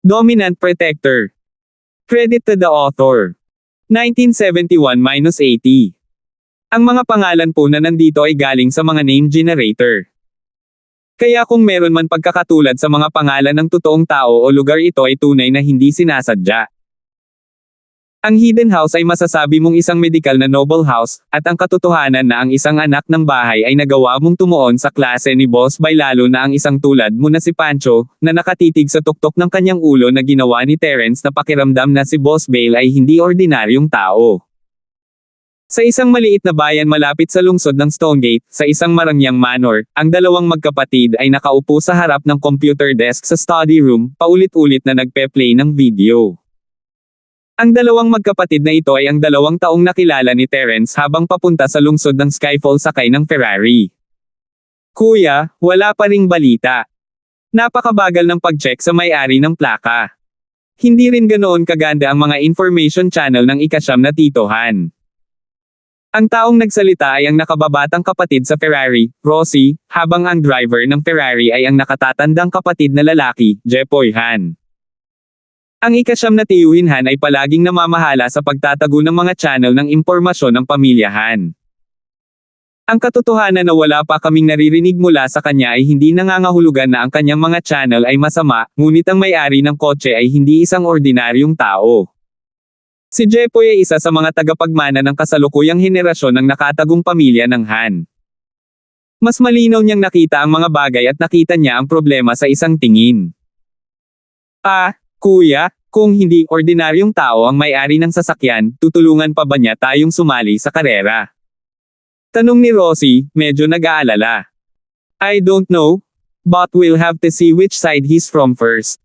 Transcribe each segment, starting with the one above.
Dominant Protector. Credit to the author. 1971-80. Ang mga pangalan po na nandito ay galing sa mga name generator. Kaya kung meron man pagkakatulad sa mga pangalan ng totoong tao o lugar, ito ay tunay na hindi sinasadya. Ang Hidden House ay masasabi mong isang medikal na noble house, at ang katotohanan na ang isang anak ng bahay ay nagawa mong tumuon sa klase ni Boss Bay, lalo na ang isang tulad mo na si Pancho, na nakatitig sa tuktok ng kanyang ulo na ginawa ni Terence na pakiramdam na si Boss Bale ay hindi ordinaryong tao. Sa isang maliit na bayan malapit sa lungsod ng Stonegate, sa isang Marangyang Manor, ang dalawang magkapatid ay nakaupo sa harap ng computer desk sa study room, paulit-ulit na nagpe-play ng video. Ang dalawang magkapatid na ito ay ang 2 taong nakilala ni Terence habang papunta sa lungsod ng Skyfall sakay ng Ferrari. Kuya, wala pa ring balita. Napakabagal ng pag-check sa may-ari ng plaka. Hindi rin ganoon kaganda ang mga information channel ng ika-9 na titohan. Ang taong nagsalita ay ang nakababatang kapatid sa Ferrari, Rosie, habang ang driver ng Ferrari ay ang nakatatandang kapatid na lalaki, Jepoy Han. Ang ika-9 na tiyuhin Han ay palaging namamahala sa pagtatago ng mga channel ng impormasyon ng pamilya Han. Ang katotohanan na wala pa kaming naririnig mula sa kanya ay hindi nangangahulugan na ang kanyang mga channel ay masama, ngunit ang may-ari ng kotse ay hindi isang ordinaryong tao. Si Jepoy ay isa sa mga tagapagmana ng kasalukuyang henerasyon ng nakatagong pamilya ng Han. Mas malinaw niyang nakita ang mga bagay at nakita niya ang problema sa isang tingin. Kuya, kung hindi ordinaryong tao ang may-ari ng sasakyan, tutulungan pa ba niya tayong sumali sa karera? Tanong ni Rosie, medyo nag-aalala. I don't know, but we'll have to see which side he's from first.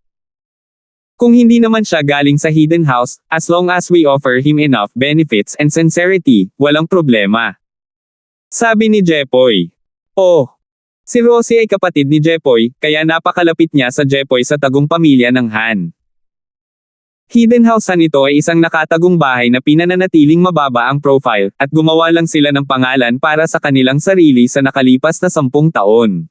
Kung hindi naman siya galing sa Hidden House, as long as we offer him enough benefits and sincerity, walang problema. Sabi ni Jepoy. Oh, si Rosie ay kapatid ni Jepoy, kaya napakalapit niya sa Jepoy sa tagong pamilya ng Han. Hidden House Han ito ay isang nakatagong bahay na pinananatiling mababa ang profile, at gumawa lang sila ng pangalan para sa kanilang sarili sa nakalipas na 10 taon.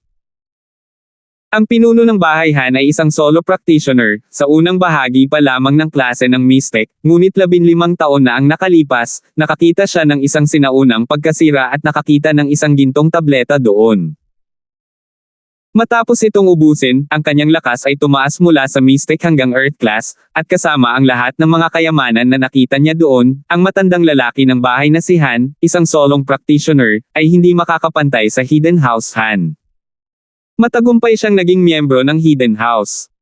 Ang pinuno ng bahay Han ay isang solo practitioner, sa unang bahagi pa lamang ng klase ng Mystic, ngunit 15 taon na ang nakalipas, nakakita siya ng isang sinaunang pagkasira at nakakita ng isang gintong tableta doon. Matapos itong ubusin, ang kanyang lakas ay tumaas mula sa Mystic hanggang Earth class, at kasama ang lahat ng mga kayamanan na nakita niya doon, ang matandang lalaki ng bahay na si Han, isang solong practitioner, ay hindi makakapantay sa Hidden House Han. Matagumpay siyang naging miyembro ng Hidden House.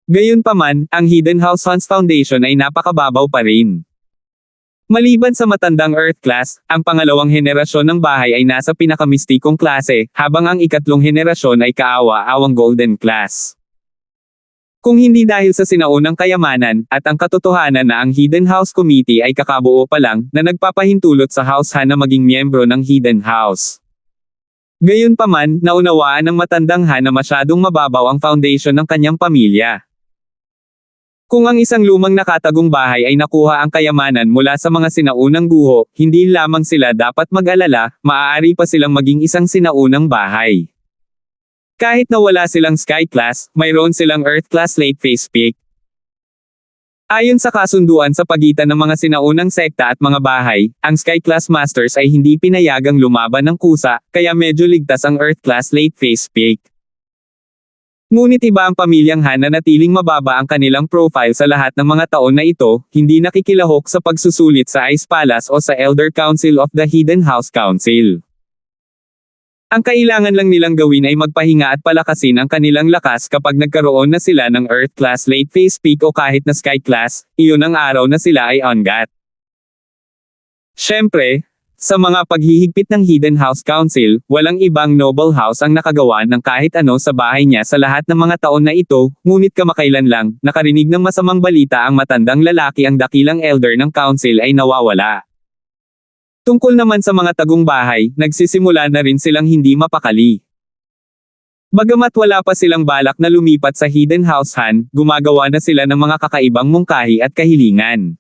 Gayunpaman, ang Hidden House Hans Foundation ay napakababaw pa rin. Maliban sa matandang Earth class, ang pangalawang henerasyon ng bahay ay nasa pinakamistikong klase, habang ang ikatlong henerasyon ay kaawa-awang Golden class. Kung hindi dahil sa sinaunang kayamanan, at ang katotohanan na ang Hidden House Committee ay kakabuo pa lang, na nagpapahintulot sa House Han na maging miyembro ng Hidden House. Gayunpaman, naunawaan ng matandang Han na masyadong mababaw ang foundation ng kanyang pamilya. Kung ang isang lumang nakatagong bahay ay nakuha ang kayamanan mula sa mga sinaunang guho, hindi lamang sila dapat mag-alala, maaari pa silang maging isang sinaunang bahay. Kahit na wala silang Sky Class, mayroon silang Earth Class Late Phase Peak. Ayon sa kasunduan sa pagitan ng mga sinaunang sekta at mga bahay, ang Sky Class Masters ay hindi pinayagang lumaban ng kusa, kaya medyo ligtas ang Earth Class Late Phase Peak. Ngunit iba ang pamilyang Han na natiling mababa ang kanilang profile sa lahat ng mga taon na ito, hindi nakikilahok sa pagsusulit sa Ice Palace o sa Elder Council of the Hidden House Council. Ang kailangan lang nilang gawin ay magpahinga at palakasin ang kanilang lakas kapag nagkaroon na sila ng Earth Class Late Phase Peak o kahit na Sky Class, iyon ang araw na sila ay ungat. Siyempre, sa mga paghihigpit ng Hidden House Council, walang ibang noble house ang nakagawa ng kahit ano sa bahay niya sa lahat ng mga taon na ito, ngunit kamakailan lang, nakarinig ng masamang balita ang matandang lalaki, ang dakilang elder ng council ay nawawala. Tungkol naman sa mga tagong bahay, nagsisimula na rin silang hindi mapakali. Bagamat wala pa silang balak na lumipat sa Hidden House Han, gumagawa na sila ng mga kakaibang mungkahi at kahilingan.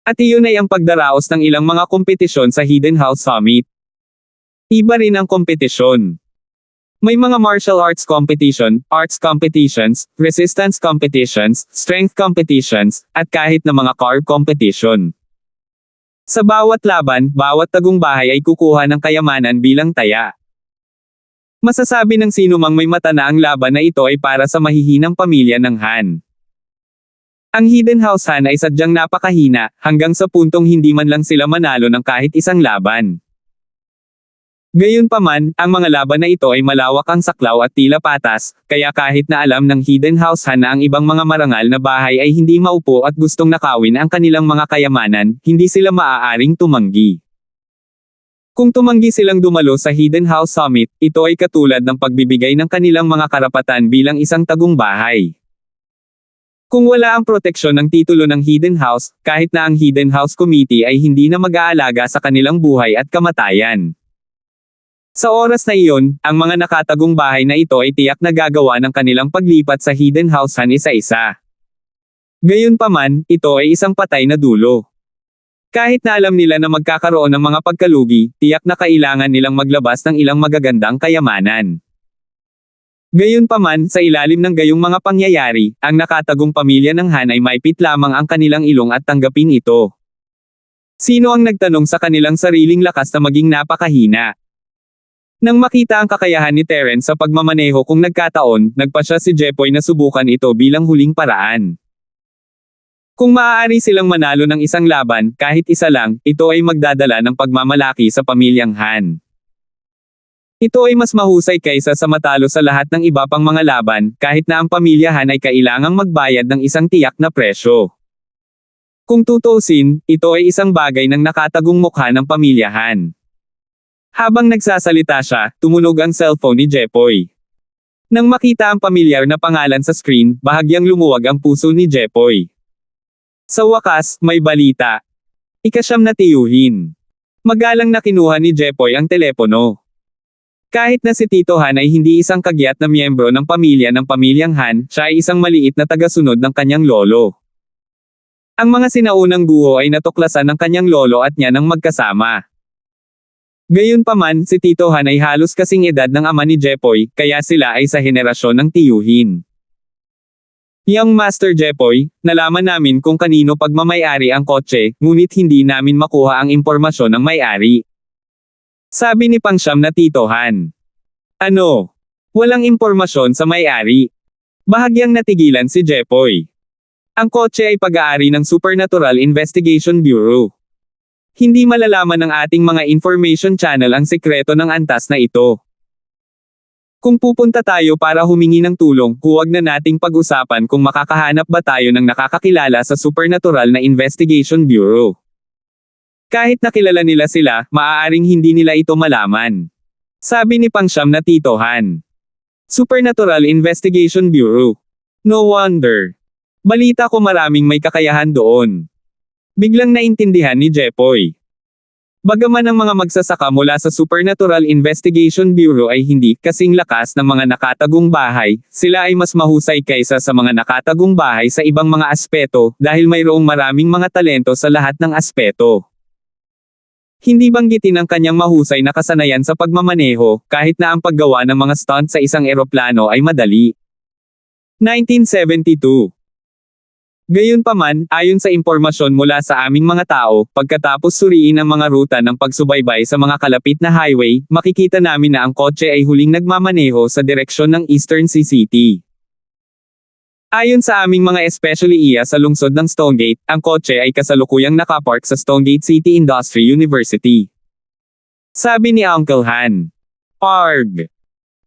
At iyon ay ang pagdaraos ng ilang mga kompetisyon sa Hidden House Summit. Iba rin ang kompetisyon. May mga martial arts competitions, resistance competitions, strength competitions, at kahit na mga car competition. Sa bawat laban, bawat tagumpay ay kukuha ng kayamanan bilang taya. Masasabi ng sinumang may mata na ang laban na ito ay para sa mahihinang pamilya ng Han. Ang Hidden House Han ay sadyang napakahina, hanggang sa puntong hindi man lang sila manalo ng kahit isang laban. Gayunpaman, ang mga laban na ito ay malawak ang saklaw at tila patas, kaya kahit na alam ng Hidden House Han na ang ibang mga marangal na bahay ay hindi maupo at gustong nakawin ang kanilang mga kayamanan, hindi sila maaaring tumanggi. Kung tumanggi silang dumalo sa Hidden House Summit, ito ay katulad ng pagbibigay ng kanilang mga karapatan bilang isang tagumpay. Kung wala ang proteksyon ng titulo ng Hidden House, kahit na ang Hidden House Committee ay hindi na mag-aalaga sa kanilang buhay at kamatayan. Sa oras na iyon, ang mga nakatagong bahay na ito ay tiyak na gagawa ng kanilang paglipat sa Hidden House Han isa-isa. Gayunpaman, ito ay isang patay na dulo. Kahit na alam nila na magkakaroon ng mga pagkalugi, tiyak na kailangan nilang maglabas ng ilang magagandang kayamanan. Gayunpaman, sa ilalim ng gayong mga pangyayari, ang nakatagong pamilya ng Han ay maipit lamang ang kanilang ilong at tanggapin ito. Sino ang nagtanong sa kanilang sariling lakas na maging napakahina? Nang makita ang kakayahan ni Terence sa pagmamaneho kung nagkataon, nagpasya si Jepoy na subukan ito bilang huling paraan. Kung maaari silang manalo ng isang laban, kahit isa lang, ito ay magdadala ng pagmamalaki sa pamilyang Han. Ito ay mas mahusay kaysa sa matalo sa lahat ng iba pang mga laban, kahit na ang pamilya Han ay kailangang magbayad ng isang tiyak na presyo. Kung tutuusin, ito ay isang bagay ng nakatagong mukha ng pamilya Han. Habang nagsasalita siya, tumunog ang cellphone ni Jepoy. Nang makita ang pamilyar na pangalan sa screen, bahagyang lumuwag ang puso ni Jepoy. Sa wakas, may balita. Ikasyam na tiyuhin. Magalang na kinuha ni Jepoy ang telepono. Kahit na si Tito Han ay hindi isang kagyat na miyembro ng pamilyang Han, siya ay isang maliit na tagasunod ng kanyang lolo. Ang mga sinaunang guho ay natuklasan ng kanyang lolo at niya nang magkasama. Gayunpaman, si Tito Han ay halos kasing edad ng ama ni Jepoy, kaya sila ay sa henerasyon ng tiyuhin. Young Master Jepoy, nalaman namin kung kanino pagmamayari ang kotse, ngunit hindi namin makuha ang impormasyon ng may-ari. Sabi ni Pangsyam na Tito Han. Ano? Walang impormasyon sa may-ari. Bahagyang natigilan si Jepoy. Ang kotse ay pag-aari ng Supernatural Investigation Bureau. Hindi malalaman ng ating mga information channel ang sekreto ng antas na ito. Kung pupunta tayo para humingi ng tulong, huwag na nating pag-usapan kung makakahanap ba tayo ng nakakakilala sa Supernatural na Investigation Bureau. Kahit nakilala nila sila, maaaring hindi nila ito malaman. Sabi ni Pangsyam na Tito Han. Supernatural Investigation Bureau. No wonder. Balita ko maraming may kakayahan doon. Biglang naintindihan ni Jepoy. Bagaman ang mga magsasaka mula sa Supernatural Investigation Bureau ay hindi kasing lakas ng mga nakatagong bahay, sila ay mas mahusay kaysa sa mga nakatagong bahay sa ibang mga aspeto, dahil mayroong maraming mga talento sa lahat ng aspeto. Hindi banggitin ang kanyang mahusay na kasanayan sa pagmamaneho, kahit na ang paggawa ng mga stunt sa isang eroplano ay madali. 1972. Gayunpaman, ayon sa impormasyon mula sa aming mga tao, pagkatapos suriin ang mga ruta ng pagsubaybay sa mga kalapit na highway, makikita namin na ang kotse ay huling nagmamaneho sa direksyon ng Eastern Sea City. Ayon sa aming mga especially iya sa lungsod ng Stonegate, ang kotse ay kasalukuyang nakapark sa Stonegate City Industry University. Sabi ni Uncle Han. Arg!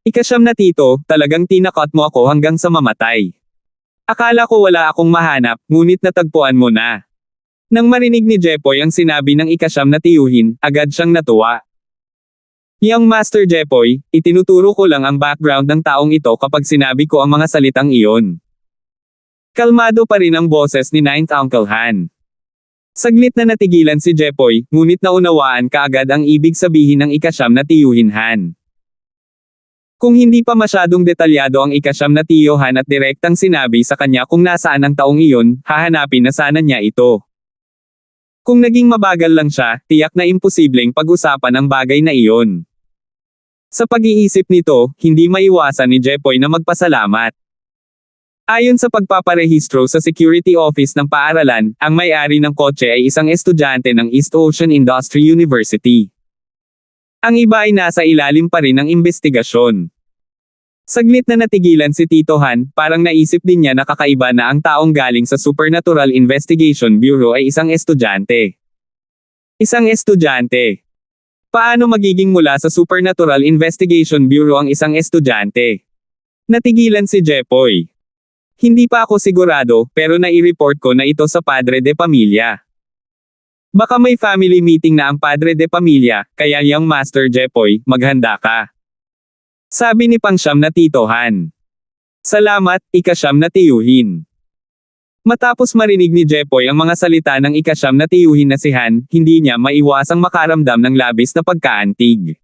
Ikasyam na Tito, talagang tinakot mo ako hanggang sa mamatay. Akala ko wala akong mahanap, ngunit natagpuan mo na. Nang marinig ni Jepoy ang sinabi ng ikasyam na tiyuhin, agad siyang natuwa. Young Master Jepoy, itinuturo ko lang ang background ng taong ito kapag sinabi ko ang mga salitang iyon. Kalmado pa rin ang boses ni Ninth Uncle Han. Saglit na natigilan si Jepoy, ngunit naunawaan kaagad ang ibig sabihin ng ikasyam na tiyuhin Han. Kung hindi pa masyadong detalyado ang ikasyam na tiyo Han at direktang sinabi sa kanya kung nasaan ang taong iyon, hahanapin na sana niya ito. Kung naging mabagal lang siya, tiyak na imposibleng pag-usapan ang bagay na iyon. Sa pag-iisip nito, hindi maiwasan ni Jepoy na magpasalamat. Ayon sa pagpaparehistro sa security office ng paaralan, ang may-ari ng kotse ay isang estudyante ng East Ocean Industry University. Ang iba ay nasa ilalim pa rin ng investigasyon. Saglit na natigilan si Tito Han, parang naisip din niya na kakaiba na ang taong galing sa Supernatural Investigation Bureau ay isang estudyante. Isang estudyante. Paano magiging mula sa Supernatural Investigation Bureau ang isang estudyante? Natigilan si Jepoy. Hindi pa ako sigurado, pero nai-report ko na ito sa Padre de Pamilya. Baka may family meeting na ang Padre de Pamilya, kaya yang Master Jepoy, maghanda ka. Sabi ni Pangsyam na Tito Han. Salamat, ikasyam na tiyuhin. Matapos marinig ni Jepoy ang mga salita ng ikasyam na tiyuhin na si Han, hindi niya maiwasang makaramdam ng labis na pagkaantig.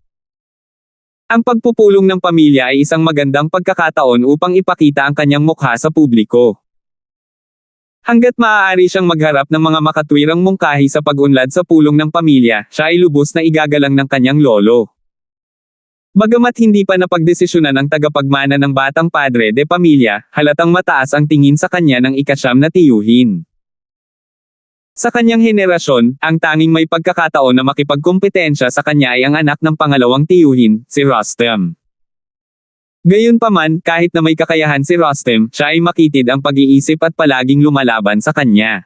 Ang pagpupulong ng pamilya ay isang magandang pagkakataon upang ipakita ang kanyang mukha sa publiko. Hanggat maaari siyang magharap ng mga makatwirang mungkahi sa pag-unlad sa pulong ng pamilya, siya ay lubos na igagalang ng kanyang lolo. Bagamat hindi pa napagdesisyonan ang tagapagmana ng batang Padre de Pamilya, halatang mataas ang tingin sa kanya ng ikasyam na tiyuhin. Sa kanyang henerasyon, ang tanging may pagkakataon na makipagkompetensya sa kanya ay ang anak ng pangalawang tiyuhin, si Rostem. Gayunpaman, kahit na may kakayahan si Rostem, siya ay makitid ang pag-iisip at palaging lumalaban sa kanya.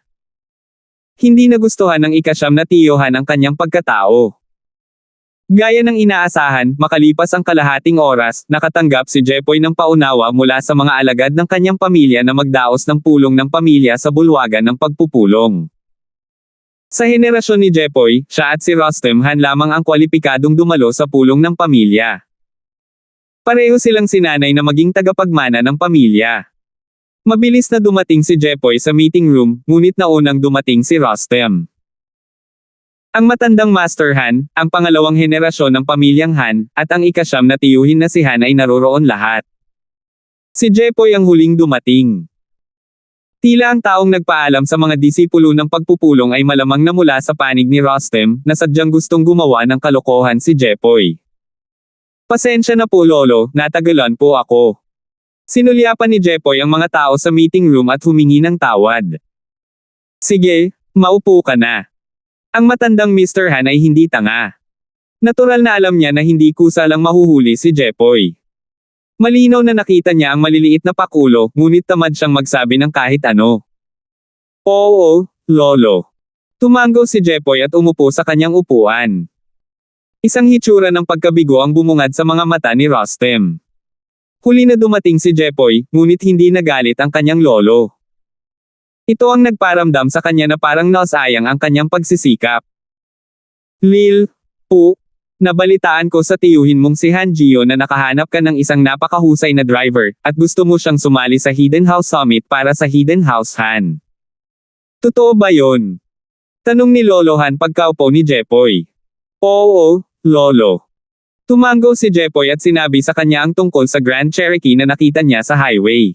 Hindi nagustuhan ng ikasyam na tiyuhan ang kanyang pagkatao. Gaya ng inaasahan, makalipas ang kalahating oras, nakatanggap si Jepoy ng paunawa mula sa mga alagad ng kanyang pamilya na magdaos ng pulong ng pamilya sa bulwagan ng pagpupulong. Sa henerasyon ni Jepoy, siya at si Rostem Han lamang ang kwalipikadong dumalo sa pulong ng pamilya. Pareho silang sinanay na maging tagapagmana ng pamilya. Mabilis na dumating si Jepoy sa meeting room, ngunit naunang dumating si Rostem. Ang matandang Master Han, ang pangalawang henerasyon ng pamilyang Han, at ang ikasyam na tiyuhin na si Han ay naroroon lahat. Si Jepoy ang huling dumating. Tila ang taong nagpaalam sa mga disipulo ng pagpupulong ay malamang na mula sa panig ni Rostem, na sadyang gustong gumawa ng kalokohan si Jepoy. Pasensya na po lolo, natagalan po ako. Sinulyapan ni Jepoy ang mga tao sa meeting room at humingi ng tawad. Sige, maupo ka na. Ang matandang Mr. Han ay hindi tanga. Natural na alam niya na hindi kusa lang mahuhuli si Jepoy. Malinaw na nakita niya ang maliliit na pakulo, ngunit tamad siyang magsabi ng kahit ano. Oo, lolo. Tumango si Jepoy at umupo sa kanyang upuan. Isang hitsura ng pagkabigo ang bumungad sa mga mata ni Rostem. Huli na dumating si Jepoy, ngunit hindi nagalit ang kanyang lolo. Ito ang nagparamdam sa kanya na parang nasayang ang kanyang pagsisikap. Lil, po, nabalitaan ko sa tiyuhin mong si Han Gio na nakahanap ka ng isang napakahusay na driver, at gusto mo siyang sumali sa Hidden House Summit para sa Hidden House Han. Totoo ba yon? Tanong ni Lolo Han pagkaupo ni Jepoy. Oo, lolo. Tumango si Jepoy at sinabi sa kanya ang tungkol sa Grand Cherokee na nakita niya sa highway.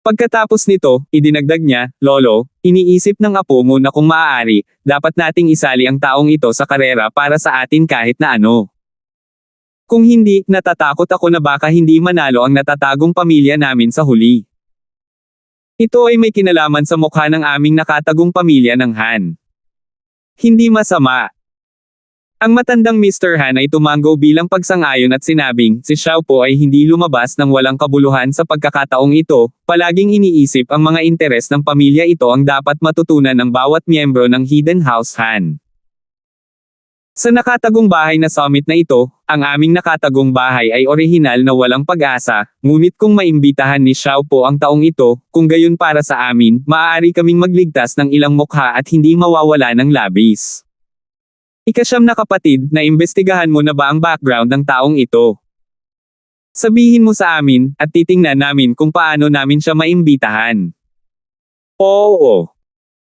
Pagkatapos nito, idinagdag niya, Lolo, iniisip ng apo mo na kung maaari, dapat nating isali ang taong ito sa karera para sa atin kahit na ano. Kung hindi, natatakot ako na baka hindi manalo ang natatagong pamilya namin sa huli. Ito ay may kinalaman sa mukha ng aming nakatagong pamilya ng Han. Hindi masama. Ang matandang Mr. Han ay tumango bilang pagsang-ayon at sinabing, si Xiao po ay hindi lumabas ng walang kabuluhan sa pagkakataong ito, palaging iniisip ang mga interes ng pamilya ito ang dapat matutunan ng bawat miyembro ng Hidden House Han. Sa nakatagong bahay na summit na ito, ang aming nakatagong bahay ay orihinal na walang pag-asa, ngunit kung maimbitahan ni Xiao po ang taong ito, kung gayon para sa amin, maaari kaming magligtas ng ilang mukha at hindi mawawala ng labis. Ikasyam na kapatid, naimbestigahan mo na ba ang background ng taong ito? Sabihin mo sa amin, at titingnan namin kung paano namin siya maimbitahan. Oo.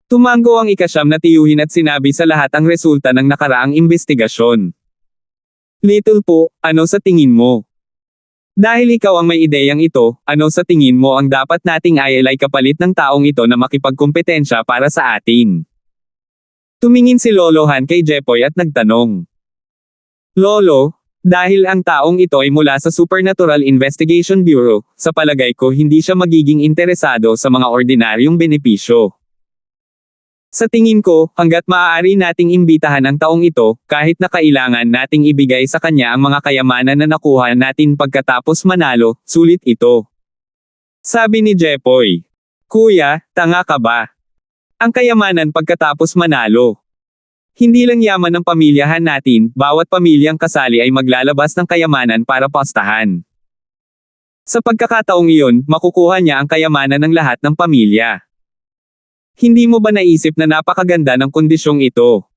Tumango ang ikasyam na tiyuhin at sinabi sa lahat ang resulta ng nakaraang imbestigasyon. Little po, ano sa tingin mo? Dahil ikaw ang may ideyang ito, ano sa tingin mo ang dapat nating ialay kapalit ng taong ito na makipagkompetensya para sa atin? Tumingin si Lolo Han kay Jepoy at nagtanong. Lolo, Dahil ang taong ito ay mula sa Supernatural Investigation Bureau, sa palagay ko hindi siya magiging interesado sa mga ordinaryong benepisyo. Sa tingin ko, hanggat maaari nating imbitahan ang taong ito, kahit na kailangan nating ibigay sa kanya ang mga kayamanan na nakuha natin pagkatapos manalo, sulit ito. Sabi ni Jepoy. Kuya, tanga ka ba? Ang kayamanan pagkatapos manalo. Hindi lang yaman ng pamilyahan natin, bawat pamilyang kasali ay maglalabas ng kayamanan para pastahan. Sa pagkakataong iyon, makukuha niya ang kayamanan ng lahat ng pamilya. Hindi mo ba naisip na napakaganda ng kondisyong ito?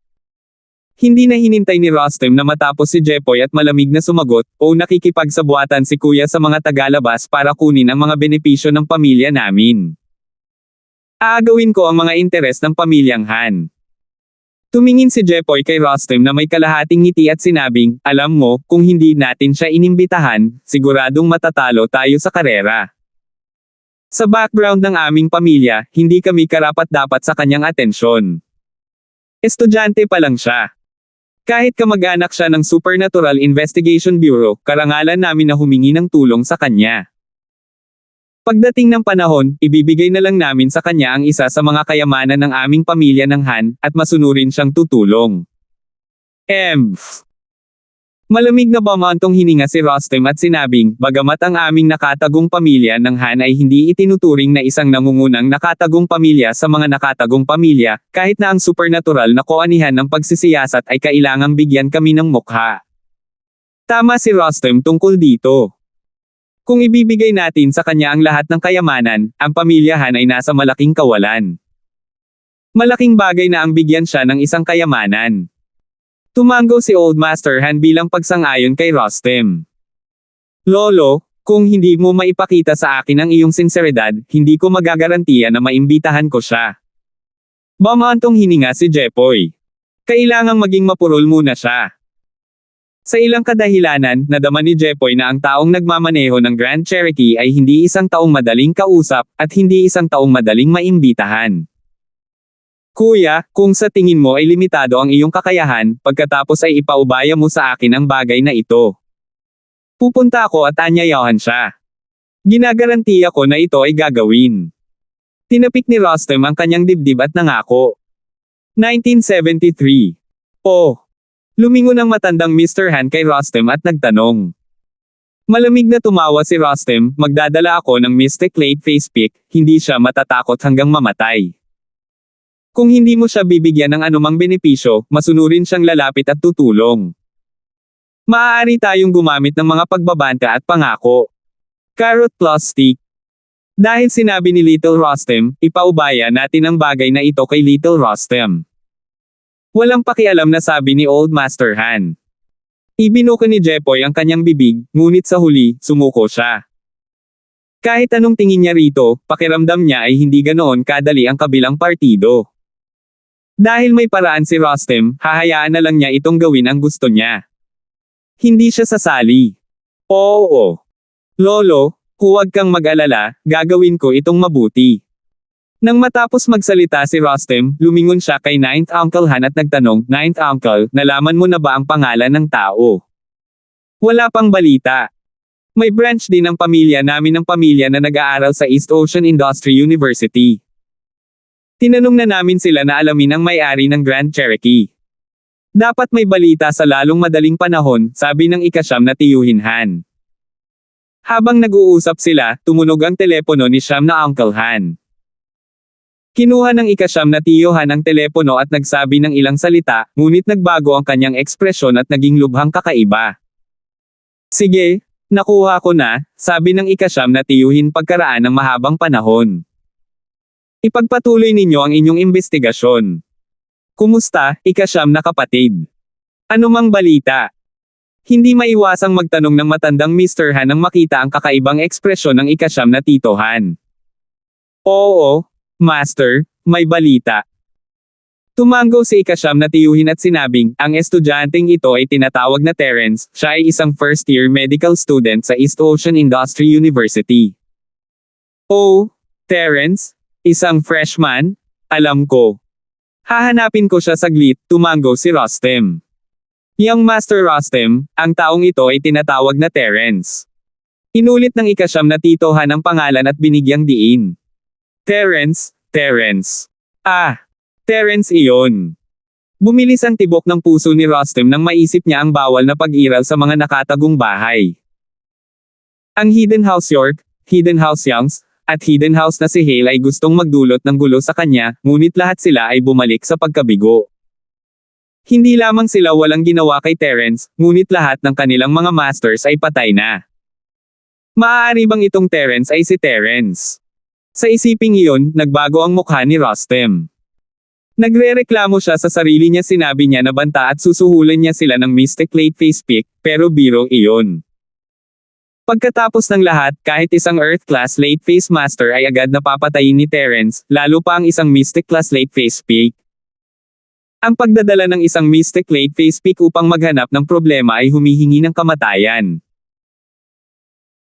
Hindi na hinintay ni Rostem na matapos si Jepoy at malamig na sumagot, o nakikipagsabuatan si Kuya sa mga tagalabas para kunin ang mga benepisyo ng pamilya namin. Aagawin ko ang mga interes ng pamilyang Han. Tumingin si Jepoy kay Rostem na may kalahating ngiti at sinabing, alam mo, kung hindi natin siya inimbitahan, siguradong matatalo tayo sa karera. Sa background ng aming pamilya, hindi kami karapat-dapat sa kanyang atensyon. Estudyante pa lang siya. Kahit kamag-anak siya ng Supernatural Investigation Bureau, karangalan namin na humingi ng tulong sa kanya. Pagdating ng panahon, ibibigay na lang namin sa kanya ang isa sa mga kayamanan ng aming pamilya ng Han, at masunurin siyang tutulong. Malamig na bumantong hininga si Rostem at sinabing, bagamat ang aming nakatagong pamilya ng Han ay hindi itinuturing na isang nangungunang nakatagong pamilya sa mga nakatagong pamilya, kahit na ang supernatural na koanihan ng pagsisiyasat ay kailangang bigyan kami ng mukha. Tama si Rostem tungkol dito. Kung ibibigay natin sa kanya ang lahat ng kayamanan, ang pamilyahan ay nasa malaking kawalan. Malaking bagay na ang bigyan siya ng isang kayamanan. Tumango si Old Master Han bilang pagsang-ayon kay Rostem. Lolo, kung hindi mo maipakita sa akin ang iyong sinseridad, hindi ko magagarantiya na maimbitahan ko siya. Bumantong hininga si Jepoy. Kailangang maging mapurol muna siya. Sa ilang kadahilanan, nadama ni Jepoy na ang taong nagmamaneho ng Grand Cherokee ay hindi isang taong madaling kausap, at hindi isang taong madaling maimbitahan. Kuya, kung sa tingin mo ay limitado ang iyong kakayahan, pagkatapos ay ipaubaya mo sa akin ang bagay na ito. Pupunta ako at anyayahan siya. Ginagarantiya ko na ito ay gagawin. Tinapik ni Rostem ang kanyang dibdib at nangako. 1973. Oh! Lumingon ang matandang Mr. Han kay Rostem at nagtanong. Malamig na tumawa si Rostem, magdadala ako ng Mystic Late Face Pick, hindi siya matatakot hanggang mamatay. Kung hindi mo siya bibigyan ng anumang benepisyo, masunurin siyang lalapit at tutulong. Maaari tayong gumamit ng mga pagbabanta at pangako. Carrot plus stick. Dahil sinabi ni Little Rostem, ipaubaya natin ang bagay na ito kay Little Rostem. Walang pakialam na sabi ni Old Master Han. Ibinuka ni Jepoy ang kanyang bibig, ngunit sa huli, sumuko siya. Kahit anong tingin niya rito, pakiramdam niya ay hindi ganoon kadali ang kabilang partido. Dahil may paraan si Rostem, hahayaan na lang niya itong gawin ang gusto niya. Hindi siya sasali. Oo. Lolo, huwag kang mag-alala, gagawin ko itong mabuti. Nang matapos magsalita si Rostem, lumingon siya kay Ninth Uncle Han at nagtanong, Ninth Uncle, nalaman mo na ba ang pangalan ng tao? Wala pang balita. May branch din ng pamilya namin ng pamilya na nag-aaral sa East Ocean Industry University. Tinanong na namin sila na alamin ang may-ari ng Grand Cherokee. Dapat may balita sa lalong madaling panahon, sabi ng ika-siyam na tiyuhin Han. Habang nag-uusap sila, tumunog ang telepono ni siyam na Uncle Han. Kinuha ng ika-siyam na tiyuhan ang telepono at nagsabi ng ilang salita, ngunit nagbago ang kanyang ekspresyon at naging lubhang kakaiba. Sige, nakuha ko na, sabi ng ika-siyam na tiyuhin pagkaraan ng mahabang panahon. Ipagpatuloy ninyo ang inyong investigasyon. Kumusta, ika-siyam na kapatid? Anumang balita? Hindi maiwasang magtanong ng matandang Mr. Han nang makita ang kakaibang ekspresyon ng ika-siyam na Tito Han. Oo, Master, may balita. Tumango si ika-siyam na tiyuhin at sinabing, ang estudyanteng ito ay tinatawag na Terence, siya ay isang first-year medical student sa East Ocean Industry University. Oh, Terence? Isang freshman? Alam ko. Hahanapin ko siya saglit, tumango si Rostem. Young Master Rostam, ang taong ito ay tinatawag na Terence. Inulit ng ikasyam na titohan ang pangalan at binigyang diin. Terence, Terence. Ah, Terence iyon. Bumilis ang tibok ng puso ni Rostam nang maisip niya ang bawal na pag-iral sa mga nakatagong bahay. Ang Hidden House York, Hidden House Youngs, at Hidden House na si Hale ay gustong magdulot ng gulo sa kanya, ngunit lahat sila ay bumalik sa pagkabigo. Hindi lamang sila walang ginawa kay Terence, ngunit lahat ng kanilang mga masters ay patay na. Maaari bang itong Terence ay si Terence? Sa isiping iyon, nagbago ang mukha ni Rostam. Nagrereklamo siya sa sarili niya, sinabi niya na banta at susuhulan niya sila ng Mystic Late Face Pick, pero biro iyon. Pagkatapos ng lahat, kahit isang Earth Class Late Face Master ay agad napapatayin ni Terence, lalo pa ang isang Mystic Class Late Face Pick. Ang pagdadala ng isang Mystic Late Face Pick upang maghanap ng problema ay humihingi ng kamatayan.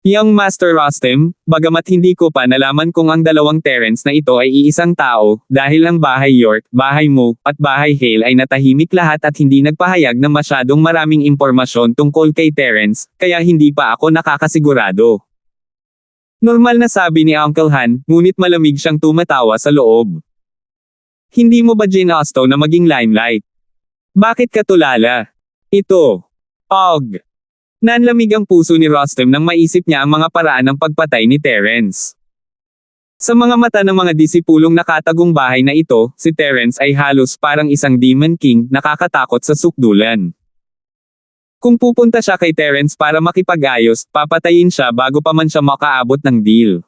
Young Master Rostam, bagamat hindi ko pa nalaman kung ang dalawang Terence na ito ay iisang tao, dahil ang bahay York, bahay mo, at bahay Hale ay natahimik lahat at hindi nagpahayag ng masyadong maraming impormasyon tungkol kay Terence, kaya hindi pa ako nakakasigurado. Normal na sabi ni Uncle Han, ngunit malamig siyang tumatawa sa loob. Hindi mo ba ginusto na maging limelight? Bakit ka tulala? Ito. Og. Nanlamig ang puso ni Rostam nang maisip niya ang mga paraan ng pagpatay ni Terence. Sa mga mata ng mga disipulong nakatagong bahay na ito, si Terence ay halos parang isang Demon King, nakakatakot sa sukdulan. Kung pupunta siya kay Terence para makipag-ayos, papatayin siya bago pa man siya makaabot ng deal.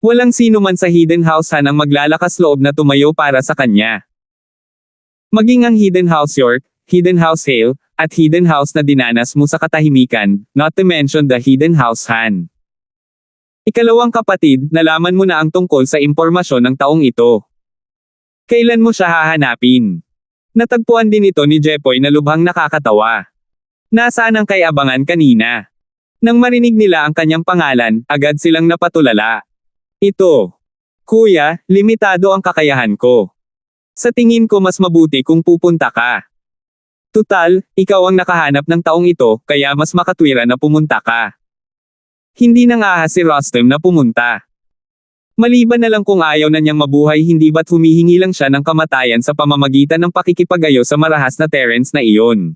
Walang sino man sa Hidden House Han ang maglalakas loob na tumayo para sa kanya. Maging ang Hidden House York, Hidden House Hale, at Hidden House na dinanas mo sa katahimikan, not to mention the Hidden House Han. Ikalawang kapatid, nalaman mo na ang tungkol sa impormasyon ng taong ito. Kailan mo siya hahanapin? Natagpuan din ito ni Jepoy na lubhang nakakatawa. Nasaan ang kay-abangan kanina? Nang marinig nila ang kanyang pangalan, agad silang napatulala. Ito. Kuya, limitado ang kakayahan ko. Sa tingin ko mas mabuti kung pupunta ka. Tutal, ikaw ang nakahanap ng taong ito, kaya mas makatwira na pumunta ka. Hindi nang ahas si Rostam na pumunta. Maliban na lang kung ayaw na niyang mabuhay, hindi ba't humihingi lang siya ng kamatayan sa pamamagitan ng pakikipagayo sa marahas na Terence na iyon.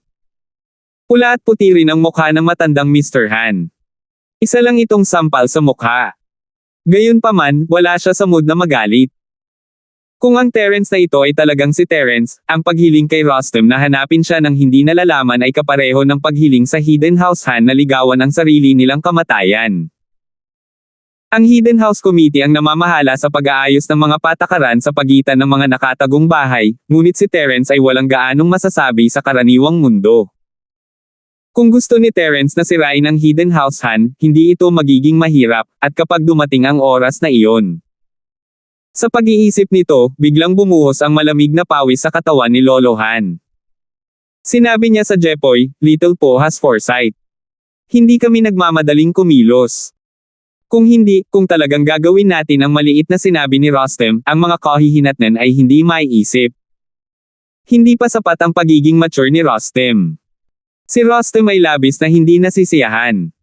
Pula at puti rin ang mukha ng matandang Mr. Han. Isa lang itong sampal sa mukha. Gayunpaman, wala siya sa mood na magalit. Kung ang Terence na ito ay talagang si Terence, ang paghiling kay Rostam na hanapin siya ng hindi nalalaman ay kapareho ng paghiling sa Hidden House Han na ligawan ang sarili nilang kamatayan. Ang Hidden House Committee ang namamahala sa pag-aayos ng mga patakaran sa pagitan ng mga nakatagong bahay, ngunit si Terence ay walang gaanong masasabi sa karaniwang mundo. Kung gusto ni Terence na sirain ang Hidden House Han, hindi ito magiging mahirap, at kapag dumating ang oras na iyon. Sa pag-iisip nito, biglang bumuhos ang malamig na pawis sa katawan ni Lolo Han. Sinabi niya sa Jepoy, "Little Po has foresight. Hindi kami nagmamadaling kumilos. Kung hindi, kung talagang gagawin natin ang maliit na sinabi ni Rostam, ang mga kahihinatnan ay hindi maiisip." Hindi pa sapat ang pagiging mature ni Rostam. Si Rostam ay labis na hindi nasisiyahan.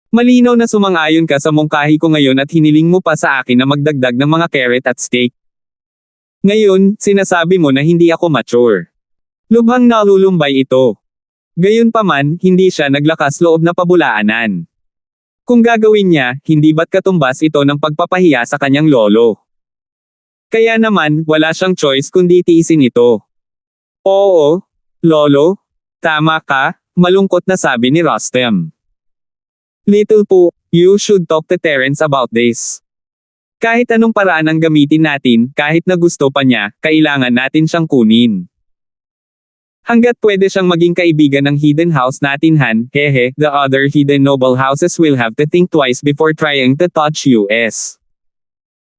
Malinaw na sumang-ayon ka sa mungkahi ko ngayon at hiniling mo pa sa akin na magdagdag ng mga carrot at steak. Ngayon, sinasabi mo na hindi ako mature. Lubhang nalulumbay ito. Gayunpaman, hindi siya naglakas loob na pabulaanan. Kung gagawin niya, hindi ba't katumbas ito ng pagpapahiya sa kanyang lolo? Kaya naman, wala siyang choice kundi tiisin ito. Oo, lolo. Tama ka, malungkot na sabi ni Rostam. Little Po, you should talk to Terence about this. Kahit anong paraan ang gamitin natin, kahit na gusto pa niya, kailangan natin siyang kunin. Hanggat pwede siyang maging kaibigan ng Hidden House natin Han, hehe, the other hidden noble houses will have to think twice before trying to touch US.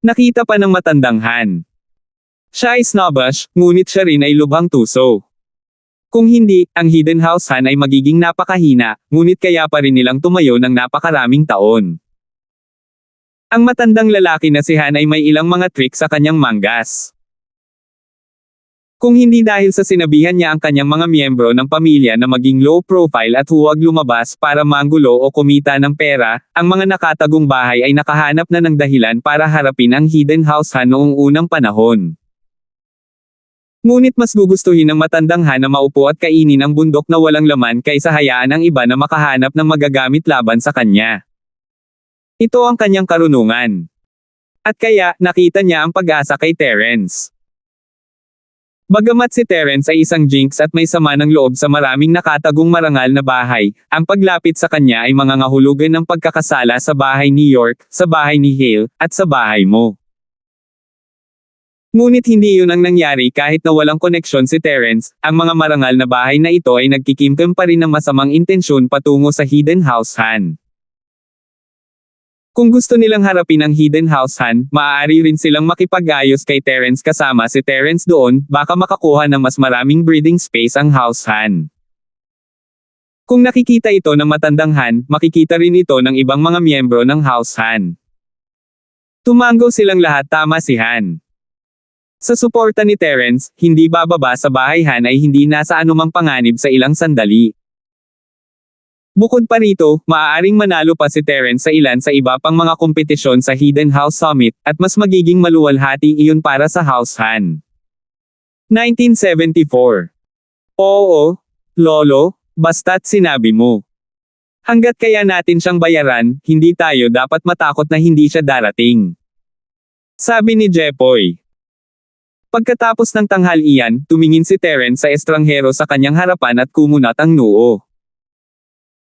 Nakita pa ng matandang Han. Siya ay snobbish, ngunit siya rin ay lubhang tuso. Kung hindi, ang Hidden House Han ay magiging napakahina, ngunit kaya pa rin nilang tumayo ng napakaraming taon. Ang matandang lalaki na si Han ay may ilang mga trick sa kanyang manggas. Kung hindi dahil sa sinabihan niya ang kanyang mga miyembro ng pamilya na maging low profile at huwag lumabas para manggulo o kumita ng pera, ang mga nakatagong bahay ay nakahanap na ng dahilan para harapin ang hidden house Han noong unang panahon. Ngunit mas gugustuhin ng matandang Han na maupo at kainin ang bundok na walang laman kaysa hayaan ang iba na makahanap ng magagamit laban sa kanya. Ito ang kanyang karunungan. At kaya, nakita niya ang pag-asa kay Terence. Bagamat si Terence ay isang jinx at may sama ng loob sa maraming nakatagong marangal na bahay, ang paglapit sa kanya ay mangangahulugan ng pagkakasala sa bahay ni York, sa bahay ni Hale, at sa bahay mo. Ngunit hindi yun ang nangyari kahit na walang koneksyon si Terence, ang mga marangal na bahay na ito ay nagkikimkim pa rin ng masamang intensyon patungo sa Hidden House Han. Kung gusto nilang harapin ang Hidden House Han, maaari rin silang makipag-ayos kay Terence kasama si Terence doon, baka makakuha ng mas maraming breathing space ang House Han. Kung nakikita ito ng matandang Han, makikita rin ito ng ibang mga miyembro ng House Han. Tumango silang lahat tama si Han. Sa suporta ni Terence, hindi bababa sa bahay Han ay hindi nasa anumang panganib sa ilang sandali. Bukod pa rito, maaaring manalo pa si Terence sa ilan sa iba pang mga kompetisyon sa Hidden House Summit, at mas magiging maluwalhati iyon para sa House Han. 1974. Oo, Lolo, basta't sinabi mo. Hanggat kaya natin siyang bayaran, hindi tayo dapat matakot na hindi siya darating. Sabi ni Jepoy. Pagkatapos ng tanghalian, tumingin si Terence sa estranghero sa kanyang harapan at kumunat ang noo.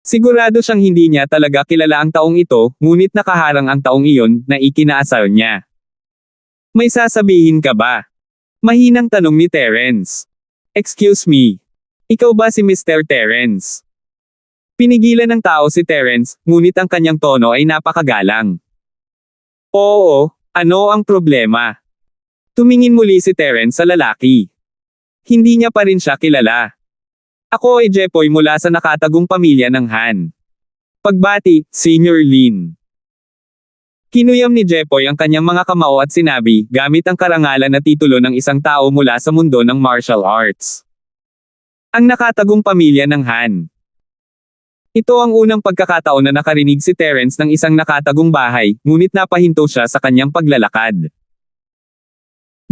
Sigurado siyang hindi niya talaga kilala ang taong ito, ngunit nakaharang ang taong iyon, na ikinaasar niya. May sasabihin ka ba? Mahinang tanong ni Terence. Excuse me. Ikaw ba si Mr. Terence? Pinigilan ng tao si Terence, ngunit ang kanyang tono ay napakagalang. Oo, ano ang problema? Tumingin muli si Terence sa lalaki. Hindi niya pa rin siya kilala. Ako ay Jepoy mula sa nakatagong pamilya ng Han. Pagbati, Senior Lin. Kinuyam ni Jepoy ang kanyang mga kamao at sinabi, gamit ang karangalan na titulo ng isang tao mula sa mundo ng martial arts. Ang nakatagong pamilya ng Han. Ito ang unang pagkakataon na nakarinig si Terence ng isang nakatagong bahay, ngunit napahinto siya sa kanyang paglalakad.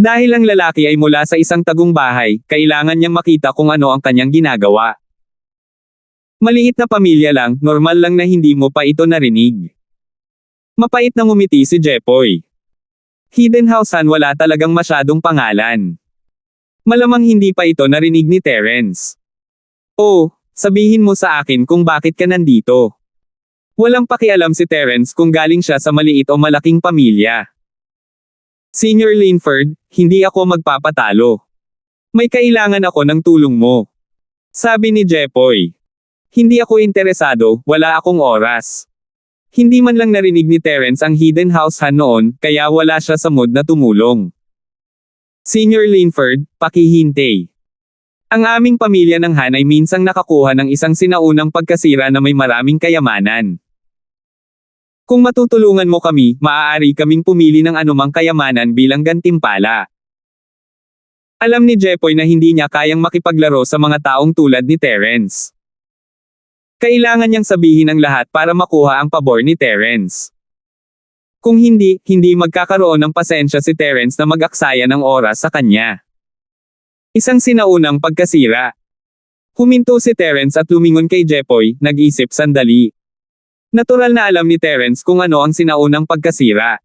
Dahil ang lalaki ay mula sa isang tagong bahay, kailangan niyang makita kung ano ang kanyang ginagawa. Maliit na pamilya lang, normal lang na hindi mo pa ito narinig. Mapait na ngumiti si Jepoy. Hidden House Han wala talagang masyadong pangalan. Malamang hindi pa ito narinig ni Terence. Oh, sabihin mo sa akin kung bakit ka nandito. Walang pakialam si Terence kung galing siya sa maliit o malaking pamilya. Senior Linford, hindi ako magpapatalo. May kailangan ako ng tulong mo. Sabi ni Jepoy. Hindi ako interesado, wala akong oras. Hindi man lang narinig ni Terence ang Hidden House Han noon, kaya wala siya sa mood na tumulong. Senior Linford, pakihintay. Ang aming pamilya ng Han ay minsang nakakuha ng isang sinaunang pagkasira na may maraming kayamanan. Kung matutulungan mo kami, maaari kaming pumili ng anumang kayamanan bilang gantimpala. Alam ni Jepoy na hindi niya kayang makipaglaro sa mga taong tulad ni Terence. Kailangan niyang sabihin ang lahat para makuha ang pabor ni Terence. Kung hindi, hindi magkakaroon ng pasensya si Terence na mag-aksaya ng oras sa kanya. Isang sinaunang pagkasira. Huminto si Terence at lumingon kay Jepoy, nag-isip sandali. Natural na alam ni Terence kung ano ang sinaunang pagkasira.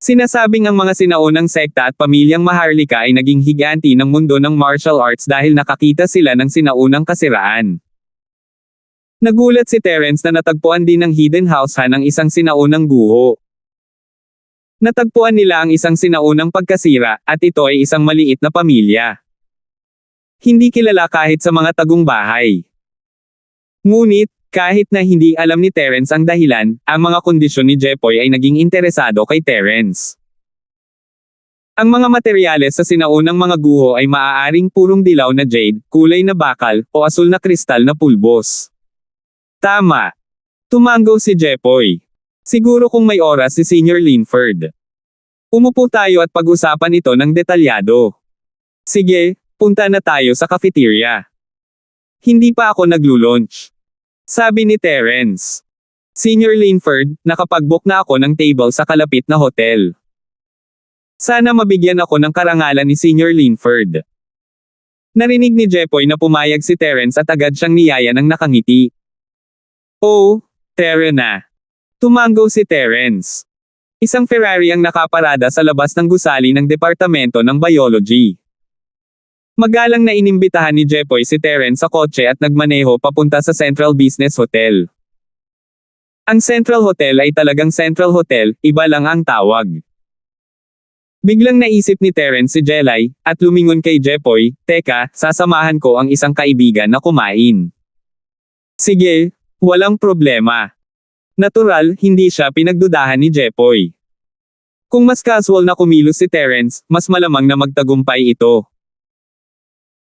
Sinasabing ang mga sinaunang sekta at pamilyang Maharlika ay naging higanti ng mundo ng martial arts dahil nakakita sila ng sinaunang kasiraan. Nagulat si Terence na natagpuan din ng Hidden House Han ang isang sinaunang guho. Natagpuan nila ang isang sinaunang pagkasira, at ito ay isang maliit na pamilya. Hindi kilala kahit sa mga tagong bahay. Ngunit, kahit na hindi alam ni Terence ang dahilan, ang mga kondisyon ni Jepoy ay naging interesado kay Terence. Ang mga materyales sa sinaunang mga guho ay maaaring purong dilaw na jade, kulay na bakal, o asul na kristal na pulbos. Tama. Tumango si Jepoy. Siguro kung may oras si Senior Linford. Umupo tayo at pag-usapan ito ng detalyado. Sige, punta na tayo sa cafeteria. Hindi pa ako naglo-lunch. Sabi ni Terence. Senior Linford, nakapag-book na ako ng table sa kalapit na hotel. Sana mabigyan ako ng karangalan ni Senior Linford. Narinig ni Jepoy na pumayag si Terence at agad siyang niyaya ng nakangiti. Oh, Tara na. Tumango si Terence. Isang Ferrari ang nakaparada sa labas ng gusali ng Departamento ng Biology. Magalang na inimbitahan ni Jepoy si Terence sa kotse at nagmaneho papunta sa Central Business Hotel. Ang Central Hotel ay talagang Central Hotel, iba lang ang tawag. Biglang naisip ni Terence si Jelay, at lumingon kay Jepoy, teka, sasamahan ko ang isang kaibigan na kumain. Sige, walang problema. Natural, hindi siya pinagdudahan ni Jepoy. Kung mas casual na kumilos si Terence, mas malamang na magtagumpay ito.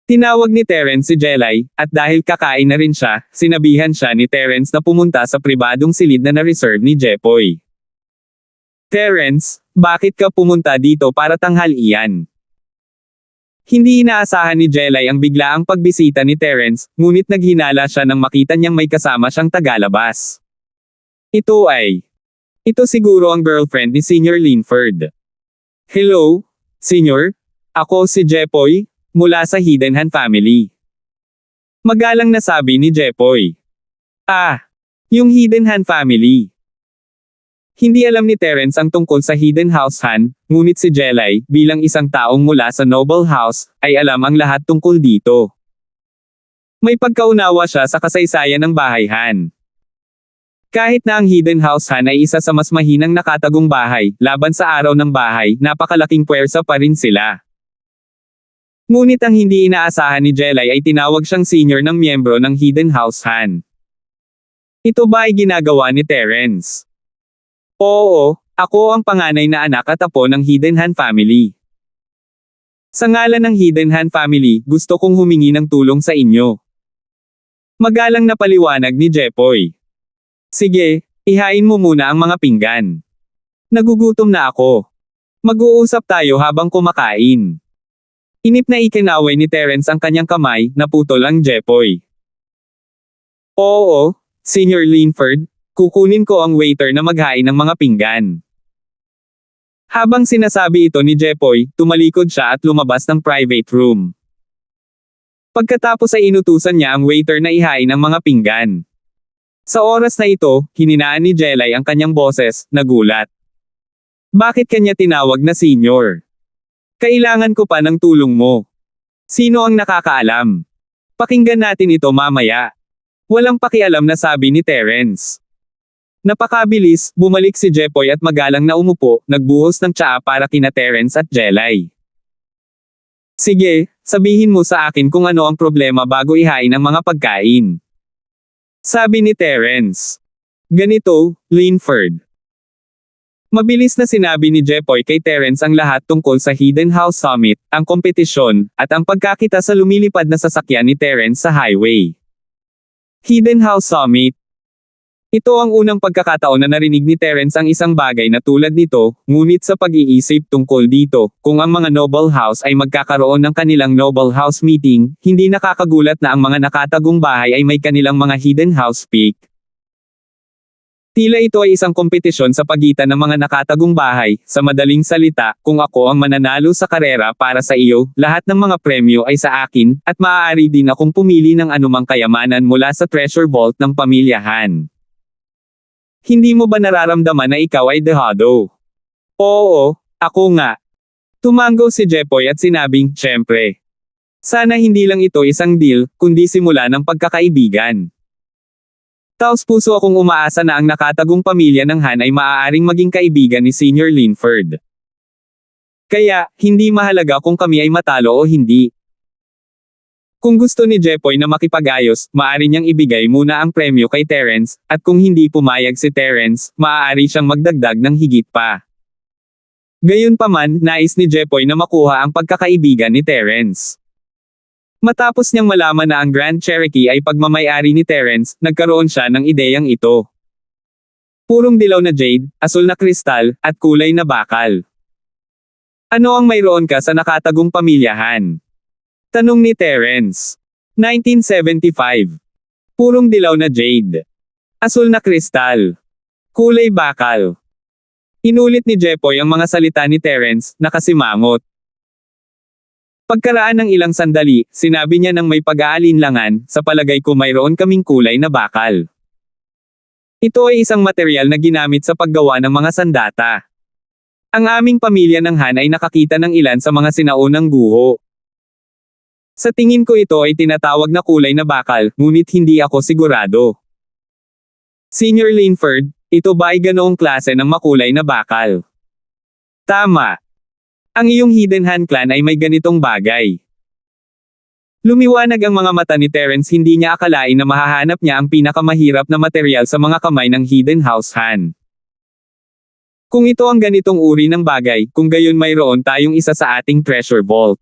Tinawag ni Terence si Jelay, at dahil kakain na rin siya, sinabihan siya ni Terence na pumunta sa pribadong silid na na-reserve ni Jepoy. Terence, bakit ka pumunta dito para tanghalian? Hindi inaasahan ni Jelay ang biglaang pagbisita ni Terence, ngunit naghinala siya nang makita niyang may kasama siyang tagalabas. Ito siguro ang girlfriend ni Senior Linford. Hello, Senior? Ako si Jepoy, mula sa Hidden Hand family. Magalang na sabi ni Jepoy. Yung Hidden Hand family. Hindi alam ni Terence ang tungkol sa Hidden House Han, ngunit si Jelay, bilang isang taong mula sa Noble House, ay alam ang lahat tungkol dito. May pagkaunawa siya sa kasaysayan ng bahay Han. Kahit na ang Hidden House Han ay isa sa mas mahinang nakatagong bahay, laban sa araw ng bahay, napakalaking puwersa pa rin sila. Ngunit ang hindi inaasahan ni Jelay ay tinawag siyang senior ng miyembro ng Hidden House Han. Ito ba ay ginagawa ni Terence? Oo, ako ang panganay na anak at apo ng Hidden Hand family. Sa ngalan ng Hidden Hand family, gusto kong humingi ng tulong sa inyo. Magalang na paliwanag ni Jepoy. Sige, ihain mo muna ang mga pinggan. Nagugutom na ako. Mag-uusap tayo habang kumakain. Inip na ikinaway ni Terence ang kanyang kamay, naputol ang Jepoy. Oo, Senior Linford, kukunin ko ang waiter na maghain ng mga pinggan. Habang sinasabi ito ni Jepoy, tumalikod siya at lumabas ng private room. Pagkatapos ay inutusan niya ang waiter na ihain ang mga pinggan. Sa oras na ito, hininaan ni Jelay ang kanyang boses, nagulat. Bakit kanya tinawag na senior? Kailangan ko pa ng tulong mo. Sino ang nakakaalam? Pakinggan natin ito mamaya. Walang pakialam na sabi ni Terence. Napakabilis, bumalik si Jepoy at magalang na umupo, nagbuhos ng tsaa para kina Terence at Jelay. Sige, sabihin mo sa akin kung ano ang problema bago ihain ang mga pagkain. Sabi ni Terence. Ganito, Linford. Mabilis na sinabi ni Jepoy kay Terence ang lahat tungkol sa Hidden House Summit, ang kompetisyon, at ang pagkakita sa lumilipad na sasakyan ni Terence sa highway. Hidden House Summit. Ito ang unang pagkakataon na narinig ni Terence ang isang bagay na tulad nito, ngunit sa pag-iisip tungkol dito, kung ang mga Noble House ay magkakaroon ng kanilang Noble House meeting, hindi nakakagulat na ang mga nakatagong bahay ay may kanilang mga Hidden House peak. Tila ito ay isang kompetisyon sa pagitan ng mga nakatagong bahay, sa madaling salita, kung ako ang mananalo sa karera para sa iyo, lahat ng mga premyo ay sa akin, at maaari din akong pumili ng anumang kayamanan mula sa treasure vault ng pamilya Han. Hindi mo ba nararamdaman na ikaw ay dehado? Oo, ako nga. Tumango si Jepoy at sinabing, syempre. Sana hindi lang ito isang deal, kundi simula ng pagkakaibigan. Taos puso akong umaasa na ang nakatagong pamilya ng Han ay maaaring maging kaibigan ni Senior Linford. Kaya, hindi mahalaga kung kami ay matalo o hindi. Kung gusto ni Jepoy na makipag-ayos, maaari niyang ibigay muna ang premyo kay Terence, at kung hindi pumayag si Terence, maaari siyang magdagdag ng higit pa. Gayunpaman, nais ni Jepoy na makuha ang pagkakaibigan ni Terence. Matapos niyang malaman na ang Grand Cherokee ay pagmamay-ari ni Terence, nagkaroon siya ng ideyang ito. Purong dilaw na jade, asul na kristal, at kulay na bakal. Ano ang mayroon ka sa nakatagong pamilyahan? Tanong ni Terence. 1975. Purong dilaw na jade. Asul na kristal. Kulay bakal. Inulit ni Jepoy ang mga salita ni Terence, nakasimangot. Pagkaraan ng ilang sandali, sinabi niya ng may pag-aalinlangan, sa palagay ko mayroon kaming kulay na bakal. Ito ay isang material na ginamit sa paggawa ng mga sandata. Ang aming pamilya ng Han ay nakakita ng ilan sa mga sinaunang guho. Sa tingin ko ito ay tinatawag na kulay na bakal, ngunit hindi ako sigurado. Senior Linford, ito ba ay ganoong klase ng makulay na bakal? Tama. Ang iyong Hidden Han clan ay may ganitong bagay. Lumiwanag ang mga mata ni Terence, hindi niya akalain na mahahanap niya ang pinakamahirap na material sa mga kamay ng Hidden House Han. Kung ito ang ganitong uri ng bagay, kung gayon mayroon tayong isa sa ating treasure vault.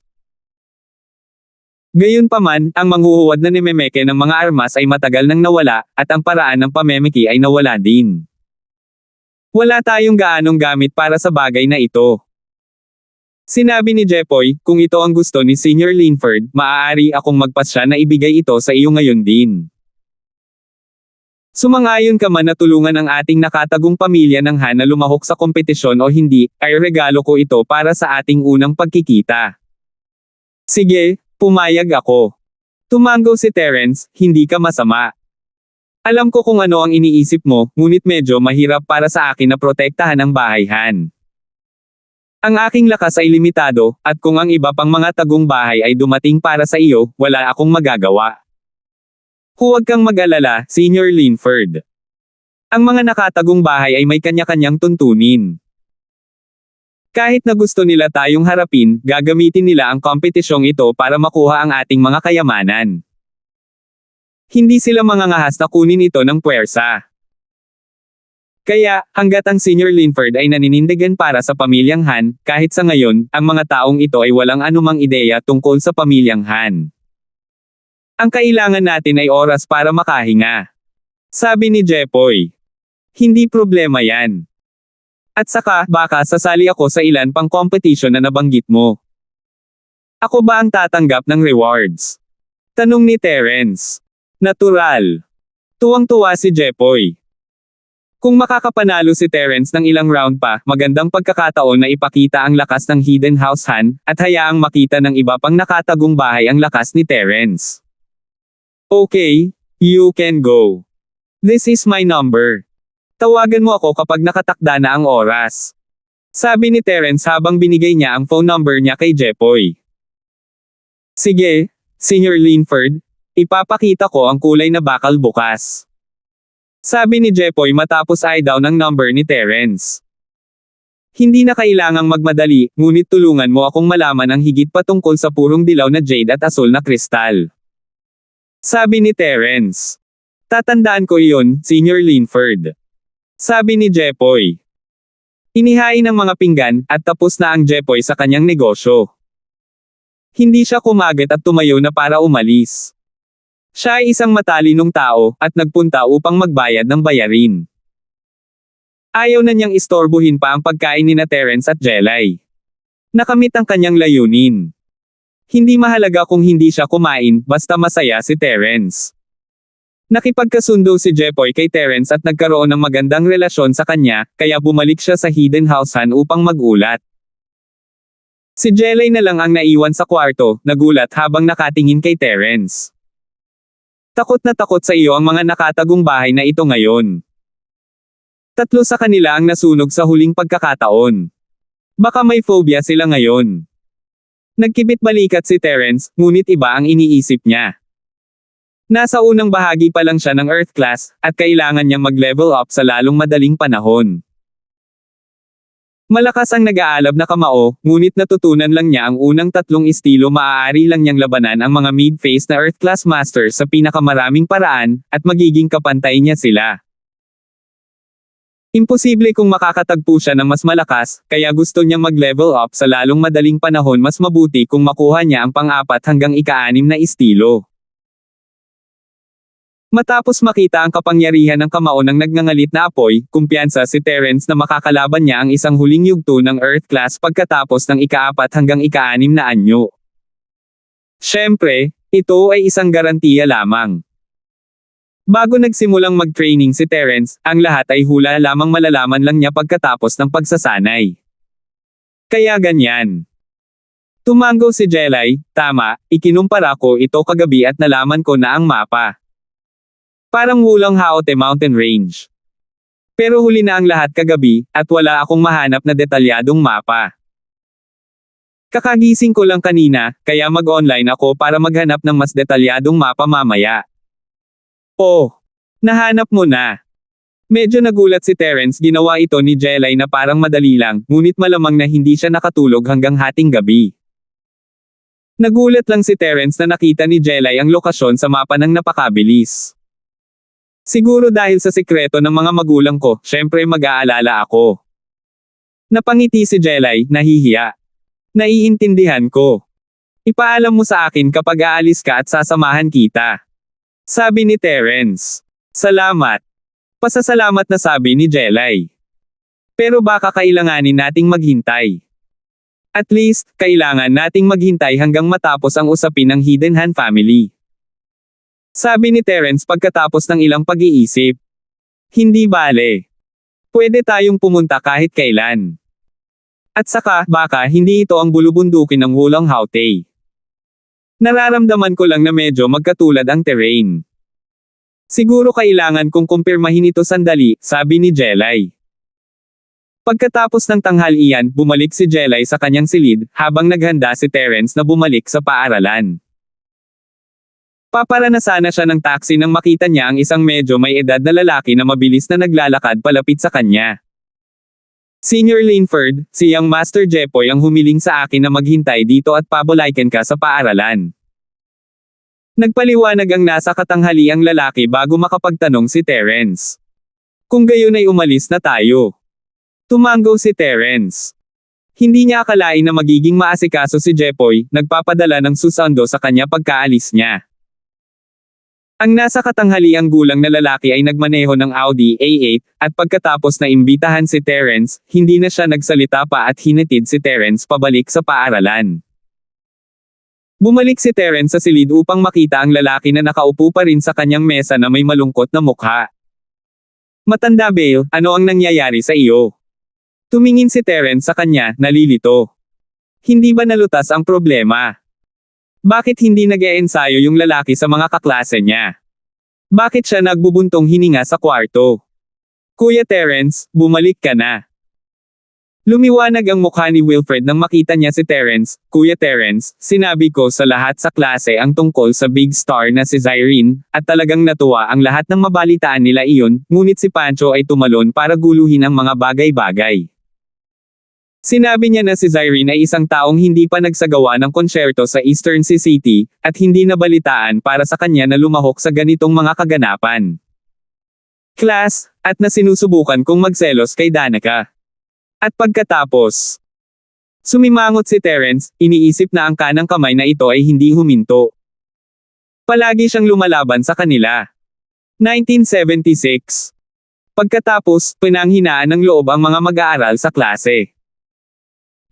Gayunpaman, ang manghuhuwad na nimemeke ng mga armas ay matagal nang nawala, at ang paraan ng pamemeki ay nawala din. Wala tayong gaanong gamit para sa bagay na ito. Sinabi ni Jepoy, kung ito ang gusto ni Senior Linford, maaari akong magpasya na ibigay ito sa iyo ngayon din. Sumang-ayon ka man na tulungan ang ating nakatagong pamilya ng Han na lumahok sa kompetisyon o hindi, ay regalo ko ito para sa ating unang pagkikita. Sige, pumayag ako. Tumango si Terence, hindi ka masama. Alam ko kung ano ang iniisip mo, ngunit medyo mahirap para sa akin na protektahan ang bahay Han. Ang aking lakas ay limitado, at kung ang iba pang mga tagong bahay ay dumating para sa iyo, wala akong magagawa. Huwag kang mag-alala, Senior Linford. Ang mga nakatagong bahay ay may kanya-kanyang tuntunin. Kahit na gusto nila tayong harapin, gagamitin nila ang kompetisyong ito para makuha ang ating mga kayamanan. Hindi sila mangangahas na kunin ito ng puwersa. Kaya, hanggat ang Senior Linford ay naninindigan para sa pamilyang Han, kahit sa ngayon, ang mga taong ito ay walang anumang ideya tungkol sa pamilyang Han. Ang kailangan natin ay oras para makahinga. Sabi ni Jepoy. Hindi problema yan. At saka, baka sasali ako sa ilan pang competition na nabanggit mo. Ako ba ang tatanggap ng rewards? Tanong ni Terence. Natural. Tuwang-tuwa si Jepoy. Kung makakapanalo si Terence ng ilang round pa, magandang pagkakataon na ipakita ang lakas ng Hidden House Han, at hayaang makita ng iba pang nakatagong bahay ang lakas ni Terence. Okay, you can go. This is my number. Tawagan mo ako kapag nakatakda na ang oras. Sabi ni Terence habang binigay niya ang phone number niya kay Jepoy. Sige, Senior Linford, ipapakita ko ang kulay na bakal bukas. Sabi ni Jepoy matapos i-down ang number ni Terence. Hindi na kailangang magmadali, ngunit tulungan mo akong malaman ang higit pa tungkol sa purong dilaw na jade at asul na kristal. Sabi ni Terence. Tatandaan ko iyon, Senior Linford. Sabi ni Jepoy. Inihain ang mga pinggan, at tapos na ang Jepoy sa kanyang negosyo. Hindi siya kumagat at tumayo na para umalis. Siya ay isang matalinong tao, at nagpunta upang magbayad ng bayarin. Ayaw na niyang istorbohin pa ang pagkain ni na Terence at Jelay. Nakamit ang kanyang layunin. Hindi mahalaga kung hindi siya kumain, basta masaya si Terence. Nakipagkasundo si Jepoy kay Terence at nagkaroon ng magandang relasyon sa kanya, kaya bumalik siya sa Hidden House Han upang magulat. Si Jelay na lang ang naiwan sa kwarto, nagulat habang nakatingin kay Terence. Takot na takot sa iyo ang mga nakatagong bahay na ito ngayon. 3 sa kanila ang nasunog sa huling pagkakataon. Baka may phobia sila ngayon. Nagkibit balikat si Terence, ngunit iba ang iniisip niya. Nasa unang bahagi pa lang siya ng Earth class, at kailangan niyang mag-level up sa lalong madaling panahon. Malakas ang nag-aalab na kamao, ngunit natutunan lang niya ang unang 3 estilo. Maaari lang niyang labanan ang mga mid-phase na Earth class masters sa pinakamaraming paraan, at magiging kapantay niya sila. Imposible kung makakatagpo siya ng mas malakas, kaya gusto niyang mag-level up sa lalong madaling panahon. Mas mabuti kung makuha niya ang pang-4 hanggang ika-6 na estilo. Matapos makita ang kapangyarihan ng kamao ng nagngangalit na apoy, kumpiyansa si Terence na makakalaban niya ang isang huling yugto ng Earth class pagkatapos ng ika-4 hanggang ika-6 na anyo. Siyempre, ito ay isang garantiya lamang. Bago nagsimulang mag-training si Terence, ang lahat ay hula lamang malalaman lang niya pagkatapos ng pagsasanay. Kaya ganyan. Tumango si Jelay, tama, ikinumpara ko ito kagabi at nalaman ko na ang mapa. Parang Wulang Haote Mountain Range. Pero huli na ang lahat kagabi, at wala akong mahanap na detalyadong mapa. Kakagising ko lang kanina, kaya mag-online ako para maghanap ng mas detalyadong mapa mamaya. Oh, nahanap mo na. Medyo nagulat si Terence, ginawa ito ni Jelay na parang madali lang, ngunit malamang na hindi siya nakatulog hanggang hating gabi. Nagulat lang si Terence na nakita ni Jelay ang lokasyon sa mapa ng napakabilis. Siguro dahil sa sikreto ng mga magulang ko, syempre mag-aalala ako. Napangiti si Jelay, nahihiya. Naiintindihan ko. Ipaalam mo sa akin kapag aalis ka at sasamahan kita. Sabi ni Terence. Salamat. Pasasalamat na sabi ni Jelay. Pero baka kailanganin nating maghintay. At least, kailangan nating maghintay hanggang matapos ang usapin ng Hidden Hand family. Sabi ni Terence pagkatapos ng ilang pag-iisip. Hindi bale. Pwede tayong pumunta kahit kailan. At saka, baka hindi ito ang bulubundukin ng Wulang Haote. Nararamdaman ko lang na medyo magkatulad ang terrain. Siguro kailangan kong kumpirmahin ito sandali, sabi ni Jelay. Pagkatapos ng tanghalian, bumalik si Jelay sa kanyang silid, habang naghanda si Terence na bumalik sa paaralan. Paparana sana siya ng taxi nang makita niya ang isang medyo may edad na lalaki na mabilis na naglalakad palapit sa kanya. Senior Linford, si Young Master Jepoy ang humiling sa akin na maghintay dito at pabulayken ka sa paaralan. Nagpaliwanag ang nasa katanghaliang lalaki bago makapagtanong si Terence. Kung gayon ay umalis na tayo. Tumango si Terence. Hindi niya akalain na magiging maasikaso si Jepoy, nagpapadala ng susando sa kanya pagkaalis niya. Ang nasa katanghaliang gulang na lalaki ay nagmaneho ng Audi A8, at pagkatapos na imbitahan si Terence, hindi na siya nagsalita pa at hinatid si Terence pabalik sa paaralan. Bumalik si Terence sa silid upang makita ang lalaki na nakaupo pa rin sa kanyang mesa na may malungkot na mukha. Matanda Bale, ano ang nangyayari sa iyo? Tumingin si Terence sa kanya, nalilito. Hindi ba nalutas ang problema? Bakit hindi nag-e-ensayo yung lalaki sa mga kaklase niya? Bakit siya nagbubuntong hininga sa kwarto? Kuya Terence, bumalik ka na. Lumiwanag ang mukha ni Wilfred nang makita niya si Terence. Kuya Terence, sinabi ko sa lahat sa klase ang tungkol sa big star na si Zyrene, at talagang natuwa ang lahat ng mabalitaan nila iyon, ngunit si Pancho ay tumalon para guluhin ang mga bagay-bagay. Sinabi niya na si Zyrene ay isang taong hindi pa nagsagawa ng konsyerto sa Eastern City, at hindi nabalitaan para sa kanya na lumahok sa ganitong mga kaganapan. Class, at na sinusubukan kong magselos kay Danica. At pagkatapos, sumimangot si Terence, iniisip na ang kanang kamay na ito ay hindi huminto. Palagi siyang lumalaban sa kanila. 1976. Pagkatapos, pinanghinaan ng loob ang mga mag-aaral sa klase.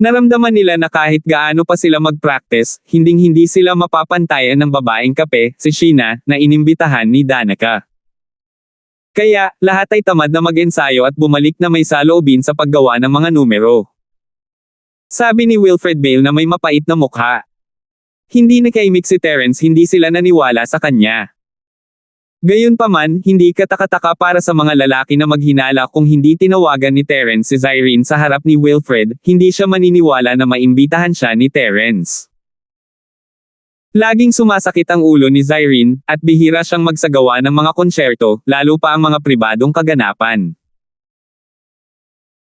Naramdaman nila na kahit gaano pa sila mag-practice, hinding-hindi sila mapapantayan ng babaeng kape, si Sheena, na inimbitahan ni Danica. Kaya, lahat ay tamad na mag-ensayo at bumalik na may saloobin sa paggawa ng mga numero. Sabi ni Wilfred Bale na may mapait na mukha. Hindi nakaimik si Terence, hindi sila naniwala sa kanya. Gayunpaman, hindi katakataka para sa mga lalaki na maghinala kung hindi tinawagan ni Terence si Zyrene sa harap ni Wilfred, hindi siya maniniwala na maimbitahan siya ni Terence. Laging sumasakit ang ulo ni Zyrene, at bihira siyang magsagawa ng mga konsyerto, lalo pa ang mga pribadong kaganapan.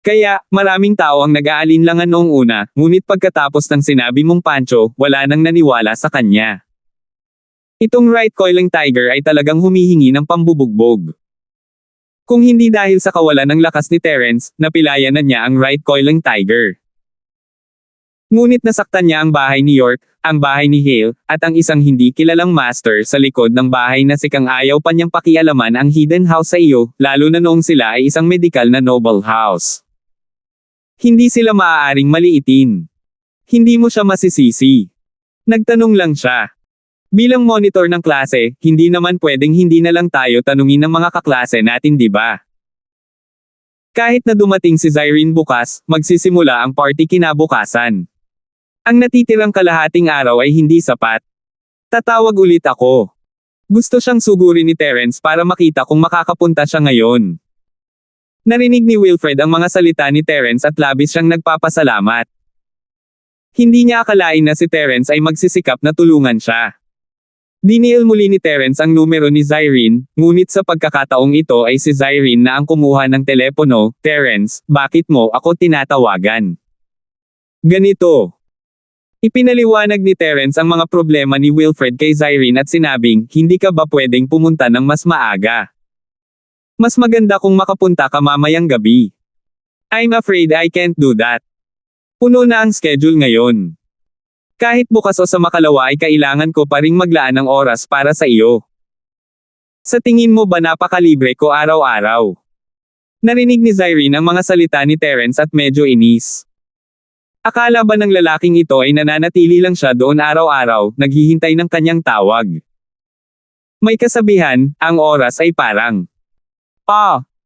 Kaya, maraming tao ang nag-aalinlangan noong una, ngunit pagkatapos ng sinabi mong Pancho, wala nang naniwala sa kanya. Itong right coiling tiger ay talagang humihingi ng pambubugbog. Kung hindi dahil sa kawalan ng lakas ni Terence, napilayan na niya ang right coiling tiger. Ngunit nasaktan niya ang bahay ni York, ang bahay ni Hale, at ang isang hindi kilalang master sa likod ng bahay na sikang ayaw pa niyang pakialaman ang hidden house sa iyo, lalo na noong sila ay isang medikal na noble house. Hindi sila maaaring maliitin. Hindi mo siya masisisi. Nagtanong lang siya. Bilang monitor ng klase, hindi naman pwedeng hindi na lang tayo tanungin ng mga kaklase natin, di ba? Kahit na dumating si Zyrene bukas, magsisimula ang party kinabukasan. Ang natitirang kalahating araw ay hindi sapat. Tatawag ulit ako. Gusto siyang sugurin ni Terence para makita kung makakapunta siya ngayon. Narinig ni Wilfred ang mga salita ni Terence at labis siyang nagpapasalamat. Hindi niya akalain na si Terence ay magsisikap na tulungan siya. Dinial muli ni Terence ang numero ni Zyrene, ngunit sa pagkakataong ito ay si Zyrene na ang kumuha ng telepono. Terence, bakit mo ako tinatawagan? Ganito. Ipinaliwanag ni Terence ang mga problema ni Wilfred kay Zyrene at sinabing, hindi ka ba pwedeng pumunta ng mas maaga? Mas maganda kung makapunta ka mamayang gabi. I'm afraid I can't do that. Puno na ang schedule ngayon. Kahit bukas o sa makalawa ay kailangan ko pa ring maglaan ng oras para sa iyo. Sa tingin mo ba napakalibre ko araw-araw? Narinig ni Zyrene ang mga salita ni Terence at medyo inis. Akala ba ng lalaking ito ay nananatili lang siya doon araw-araw, naghihintay ng kanyang tawag? May kasabihan, ang oras ay parang,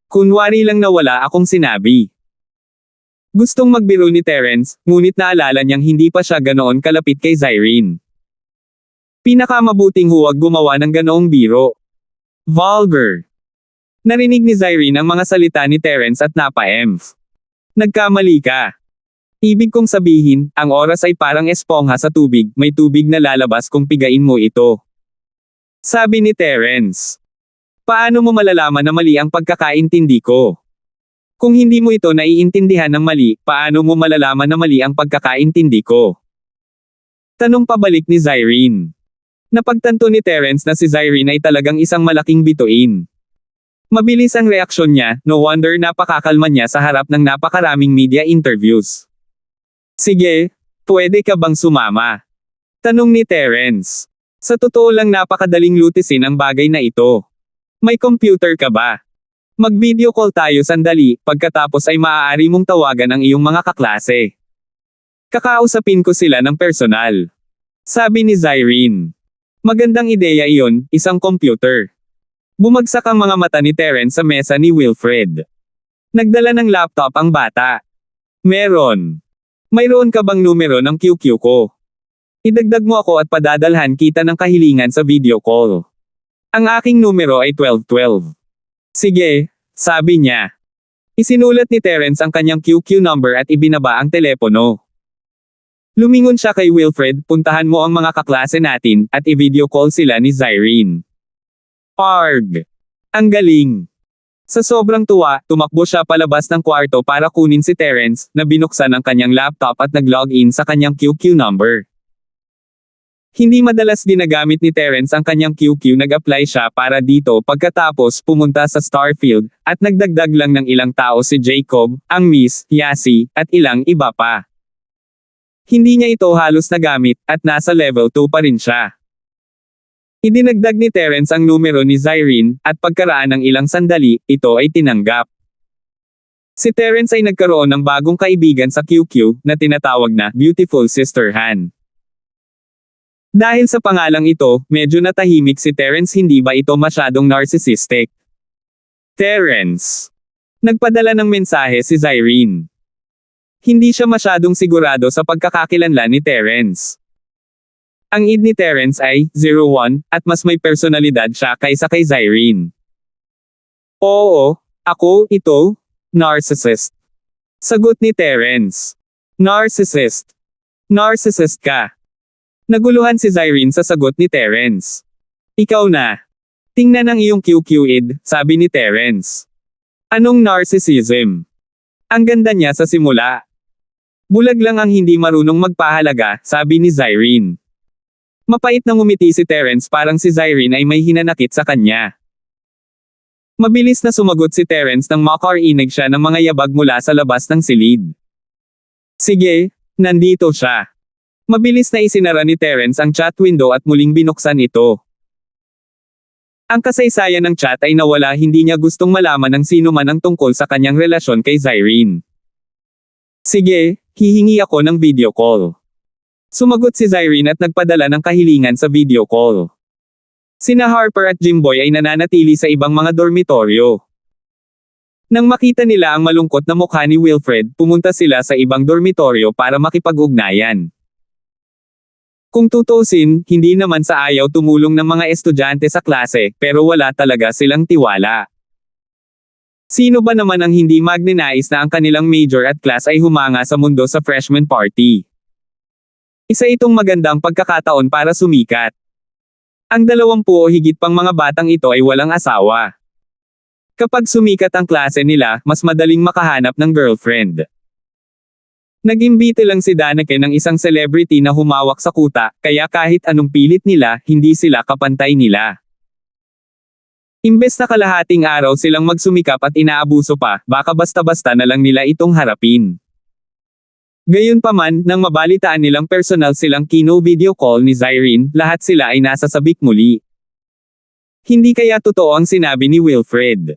kunwari lang na wala akong sinabi. Gustong magbiro ni Terence, ngunit naalala niyang hindi pa siya ganoon kalapit kay Zyrene. Pinakamabuting huwag gumawa ng ganoong biro. Vulgar. Narinig ni Zyrene ang mga salita ni Terence at napa-emph. Nagkamali ka. Ibig kong sabihin, ang oras ay parang espongha sa tubig, may tubig na lalabas kung pigain mo ito. Sabi ni Terence. Paano mo malalaman na mali ang pagkakaintindi ko? Kung hindi mo ito naiintindihan ng mali, paano mo malalaman na mali ang pagkakaintindi ko? Tanong pabalik ni Zyrene. Napagtanto ni Terence na si Zyrene ay talagang isang malaking bituin. Mabilis ang reaksyon niya, no wonder napakakalma niya sa harap ng napakaraming media interviews. Sige, pwede ka bang sumama? Tanong ni Terence. Sa totoo lang napakadaling lutisin ang bagay na ito. May computer ka ba? Mag-video call tayo sandali, pagkatapos ay maaari mong tawagan ang iyong mga kaklase. Kakausapin ko sila ng personal. Sabi ni Zyrene. Magandang ideya iyon, isang computer. Bumagsak ang mga mata ni Terence sa mesa ni Wilfred. Nagdala ng laptop ang bata. Meron. Mayroon ka bang numero ng QQ ko? Idagdag mo ako at padadalhan kita ng kahilingan sa video call. Ang aking numero ay 1212. Sige, sabi niya. Isinulat ni Terence ang kanyang QQ number at ibinaba ang telepono. Lumingon siya kay Wilfred, puntahan mo ang mga kaklase natin, at i-video call sila ni Zyrene. Arg! Ang galing! Sa sobrang tuwa, tumakbo siya palabas ng kwarto para kunin si Terence, na binuksan ang kanyang laptop at nag-login sa kanyang QQ number. Hindi madalas ginagamit ni Terence ang kanyang QQ, nag-apply siya para dito pagkatapos pumunta sa Starfield, at nagdagdag lang ng ilang tao si Jacob, ang Miss, Yasi, at ilang iba pa. Hindi niya ito halos nagamit, at nasa level 2 pa rin siya. Idinagdag ni Terence ang numero ni Zyrene, at pagkaraan ng ilang sandali, ito ay tinanggap. Si Terence ay nagkaroon ng bagong kaibigan sa QQ, na tinatawag na Beautiful Sister Han. Dahil sa pangalang ito, medyo natahimik si Terence, hindi ba ito masyadong narcissistic? Terence. Nagpadala ng mensahe si Zyrene. Hindi siya masyadong sigurado sa pagkakakilanlan ni Terence. Ang id ni Terence ay 01, at mas may personalidad siya kaysa kay Zyrene. Oo, ako, ito, narcissist. Sagot ni Terence. Narcissist. Narcissist ka. Naguluhan si Zyrene sa sagot ni Terence. Ikaw na. Tingnan ang iyong QQ-id, sabi ni Terence. Anong narcissism? Ang ganda niya sa simula. Bulag lang ang hindi marunong magpahalaga, sabi ni Zyrene. Mapait na ngumiti si Terence, parang si Zyrene ay may hinanakit sa kanya. Mabilis na sumagot si Terence nang makarinig siya ng mga yabag mula sa labas ng silid. Sige, nandito siya. Mabilis na isinara ni Terence ang chat window at muling binuksan ito. Ang kasaysayan ng chat ay nawala, hindi niya gustong malaman ng sino man ang tungkol sa kanyang relasyon kay Zyrene. Sige, hihingi ako ng video call. Sumagot si Zyrene at nagpadala ng kahilingan sa video call. Sina Harper at Jimboy ay nananatili sa ibang mga dormitoryo. Nang makita nila ang malungkot na mukha ni Wilfred, pumunta sila sa ibang dormitoryo para makipag-ugnayan. Kung tutusin, hindi naman sa ayaw tumulong ng mga estudyante sa klase, pero wala talaga silang tiwala. Sino ba naman ang hindi magnanais na ang kanilang major at class ay humanga sa mundo sa freshman party? Isa itong magandang pagkakataon para sumikat. Ang 20 o higit pang mga batang ito ay walang asawa. Kapag sumikat ang klase nila, mas madaling makahanap ng girlfriend. Nag-imbite lang si Danica ng isang celebrity na humawak sa kuta, kaya kahit anong pilit nila, hindi sila kapantay nila. Imbes na kalahating araw silang magsumikap at inaabuso pa, baka basta-basta na lang nila itong harapin. Gayunpaman, nang mabalitaan nilang personal silang kino-video call ni Zyrene, lahat sila ay nasasabik muli. Hindi kaya totoo ang sinabi ni Wilfred?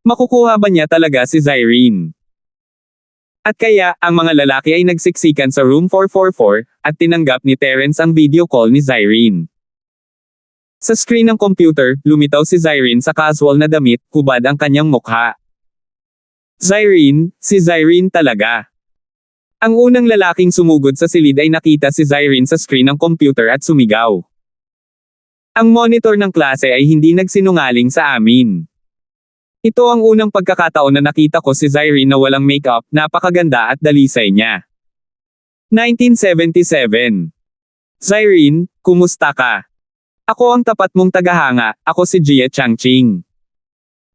Makukuha ba niya talaga si Zyrene? At kaya, ang mga lalaki ay nagsiksikan sa room 444, at tinanggap ni Terence ang video call ni Zyrene. Sa screen ng computer, lumitaw si Zyrene sa casual na damit, hubad ang kanyang mukha. Zyrene, si Zyrene talaga. Ang unang lalaking sumugod sa silid ay nakita si Zyrene sa screen ng computer at sumigaw. Ang monitor ng klase ay hindi nagsinungaling sa amin. Ito ang unang pagkakataon na nakita ko si Zyrene na walang makeup, napakaganda at dalisay niya. 1977. Zyrene, kumusta ka? Ako ang tapat mong tagahanga, ako si Jia Changqing.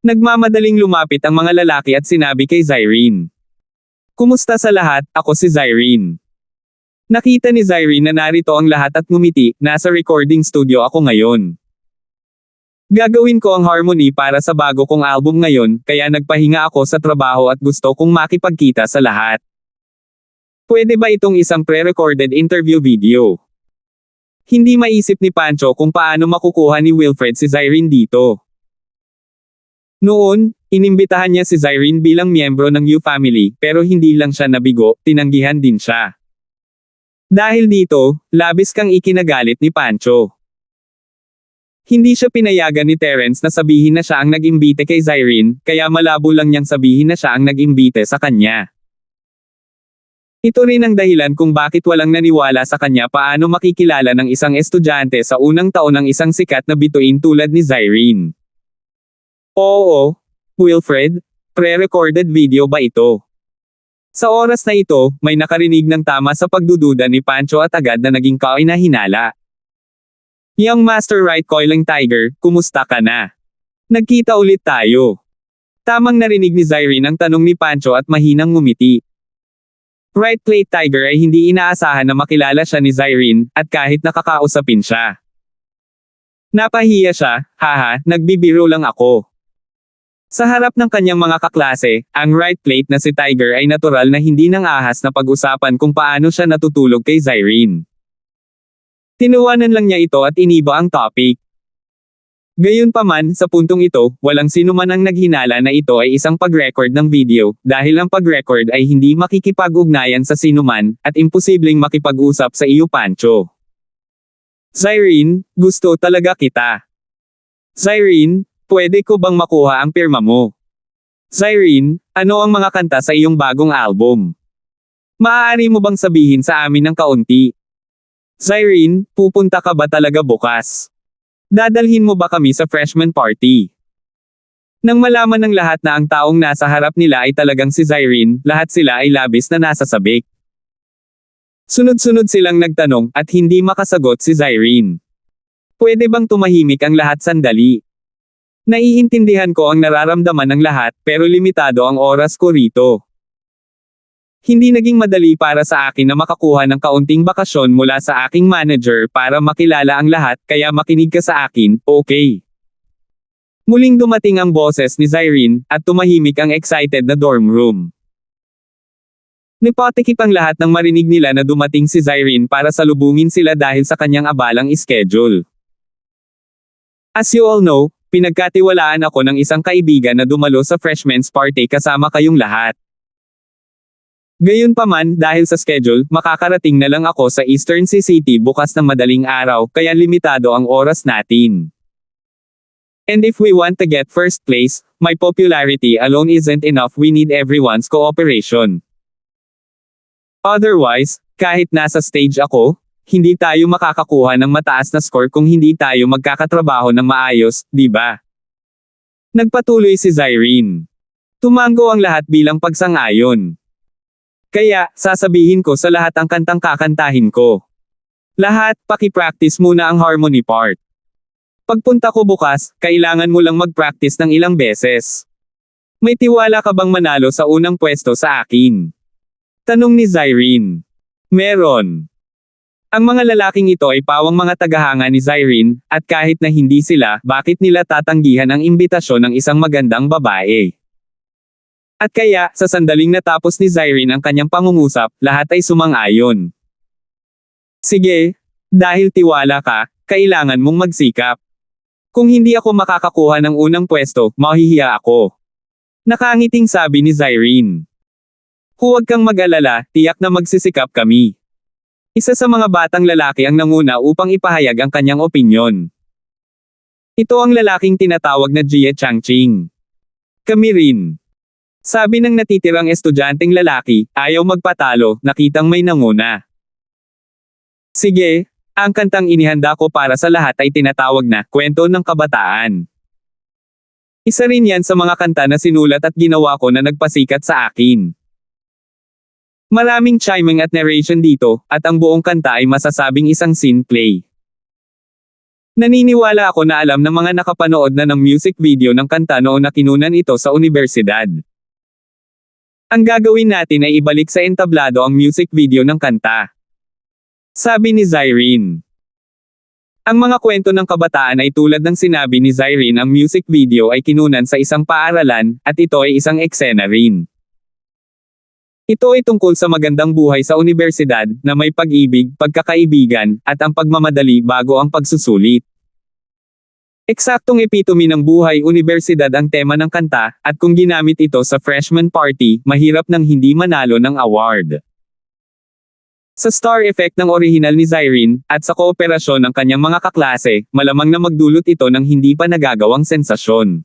Nagmamadaling lumapit ang mga lalaki at sinabi kay Zyrene. Kumusta sa lahat, ako si Zyrene. Nakita ni Zyrene na narito ang lahat at ngumiti, nasa recording studio ako ngayon. Gagawin ko ang harmony para sa bago kong album ngayon, kaya nagpahinga ako sa trabaho at gusto kong makipagkita sa lahat. Pwede ba itong isang pre-recorded interview video? Hindi maisip ni Pancho kung paano makukuha ni Wilfred si Zyrene dito. Noon, inimbitahan niya si Zyrene bilang miyembro ng U Family, pero hindi lang siya nabigo, tinanggihan din siya. Dahil dito, labis kang ikinagalit ni Pancho. Hindi siya pinayagan ni Terence na sabihin na siya ang nag-imbite kay Zyrene, kaya malabo lang niyang sabihin na siya ang nag-imbite sa kanya. Ito rin ang dahilan kung bakit walang naniwala sa kanya paano makikilala ng isang estudyante sa unang taon ng isang sikat na bituin tulad ni Zyrene. Oo, Wilfred, pre-recorded video ba ito? Sa oras na ito, may nakarinig ng tama sa pagdududa ni Pancho at agad na naging kainahinala. Young Master Right Coiling Tiger, kumusta ka na? Nagkita ulit tayo. Tamang narinig ni Zyrene ang tanong ni Pancho at mahinang ngumiti. Right Plate Tiger ay hindi inaasahan na makilala siya ni Zyrene, at kahit nakakausapin siya. Napahiya siya, haha, nagbibiro lang ako. Sa harap ng kanyang mga kaklase, ang right plate na si Tiger ay natural na hindi nang ahas na pag-usapan kung paano siya natutulog kay Zyrene. Tinuwanan lang niya ito at iniba ang topic. Gayunpaman, sa puntong ito, walang sino man ang naghinala na ito ay isang pag-record ng video, dahil ang pag-record ay hindi makikipag-ugnayan sa sinuman, at imposibleng makipag-usap sa iyo Pancho. Zyrene, gusto talaga kita. Zyrene, pwede ko bang makuha ang pirma mo? Zyrene, ano ang mga kanta sa iyong bagong album? Maaari mo bang sabihin sa amin ng kaunti? Zyrene, pupunta ka ba talaga bukas? Dadalhin mo ba kami sa freshman party? Nang malaman ng lahat na ang taong nasa harap nila ay talagang si Zyrene, lahat sila ay labis na nasasabik. Sunod-sunod silang nagtanong, at hindi makasagot si Zyrene. Pwede bang tumahimik ang lahat sandali? Naiintindihan ko ang nararamdaman ng lahat, pero limitado ang oras ko rito. Hindi naging madali para sa akin na makakuha ng kaunting bakasyon mula sa aking manager para makilala ang lahat, kaya makinig ka sa akin, okay? Muling dumating ang boses ni Zyrene, at tumahimik ang excited na dorm room. Nipatikip ang lahat nang marinig nila na dumating si Zyrene para salubungin sila dahil sa kanyang abalang schedule. As you all know, pinagkatiwalaan ako ng isang kaibigan na dumalo sa freshman's party kasama kayong lahat. Gayunpaman, dahil sa schedule, makakarating na lang ako sa Eastern City bukas ng madaling araw, kaya limitado ang oras natin. And if we want to get first place, my popularity alone isn't enough, we need everyone's cooperation. Otherwise, kahit nasa stage ako, hindi tayo makakakuha ng mataas na score kung hindi tayo magkakatrabaho ng maayos, di ba? Nagpatuloy si Zyrene. Tumango ang lahat bilang pagsang-ayon. Kaya, sasabihin ko sa lahat ang kantang kakantahin ko. Lahat, paki-practice muna ang harmony part. Pagpunta ko bukas, kailangan mo lang mag-practice ng ilang beses. May tiwala ka bang manalo sa unang pwesto sa akin? Tanong ni Zyrene. Meron. Ang mga lalaking ito ay pawang mga tagahanga ni Zyrene, at kahit na hindi sila, bakit nila tatanggihan ang imbitasyon ng isang magandang babae? At kaya, sa sandaling natapos ni Zyrene ang kanyang pangungusap, lahat ay sumang-ayon. Sige, dahil tiwala ka, kailangan mong magsikap. Kung hindi ako makakakuha ng unang pwesto, mahihiya ako. Nakangiting sabi ni Zyrene. Huwag kang mag-alala, tiyak na magsisikap kami. Isa sa mga batang lalaki ang nanguna upang ipahayag ang kanyang opinyon. Ito ang lalaking tinatawag na Jie Changqing. Kami rin. Sabi ng natitirang estudyanteng lalaki, ayaw magpatalo, nakitang may nanguna. Sige. Ang kantang inihanda ko para sa lahat ay tinatawag na Kwento ng Kabataan. Isa rin yan sa mga kanta na sinulat at ginawa ko na nagpasikat sa akin. Maraming chiming at narration dito, at ang buong kanta ay masasabing isang scene play. Naniniwala ako na alam ng mga nakapanood na ng music video ng kanta noon na kinunan ito sa universidad. Ang gagawin natin ay ibalik sa entablado ang music video ng kanta. Sabi ni Zyrene. Ang mga kwento ng kabataan ay tulad ng sinabi ni Zyrene, ang music video ay kinunan sa isang paaralan, at ito ay isang eksena rin. Ito ay tungkol sa magandang buhay sa universidad, na may pag-ibig, pagkakaibigan, at ang pagmamadali bago ang pagsusulit. Eksaktong epitome ng buhay universidad ang tema ng kanta, at kung ginamit ito sa freshman party, mahirap nang hindi manalo ng award. Sa star effect ng orihinal ni Zyrene, at sa kooperasyon ng kanyang mga kaklase, malamang na magdulot ito ng hindi pa nagagawang sensasyon.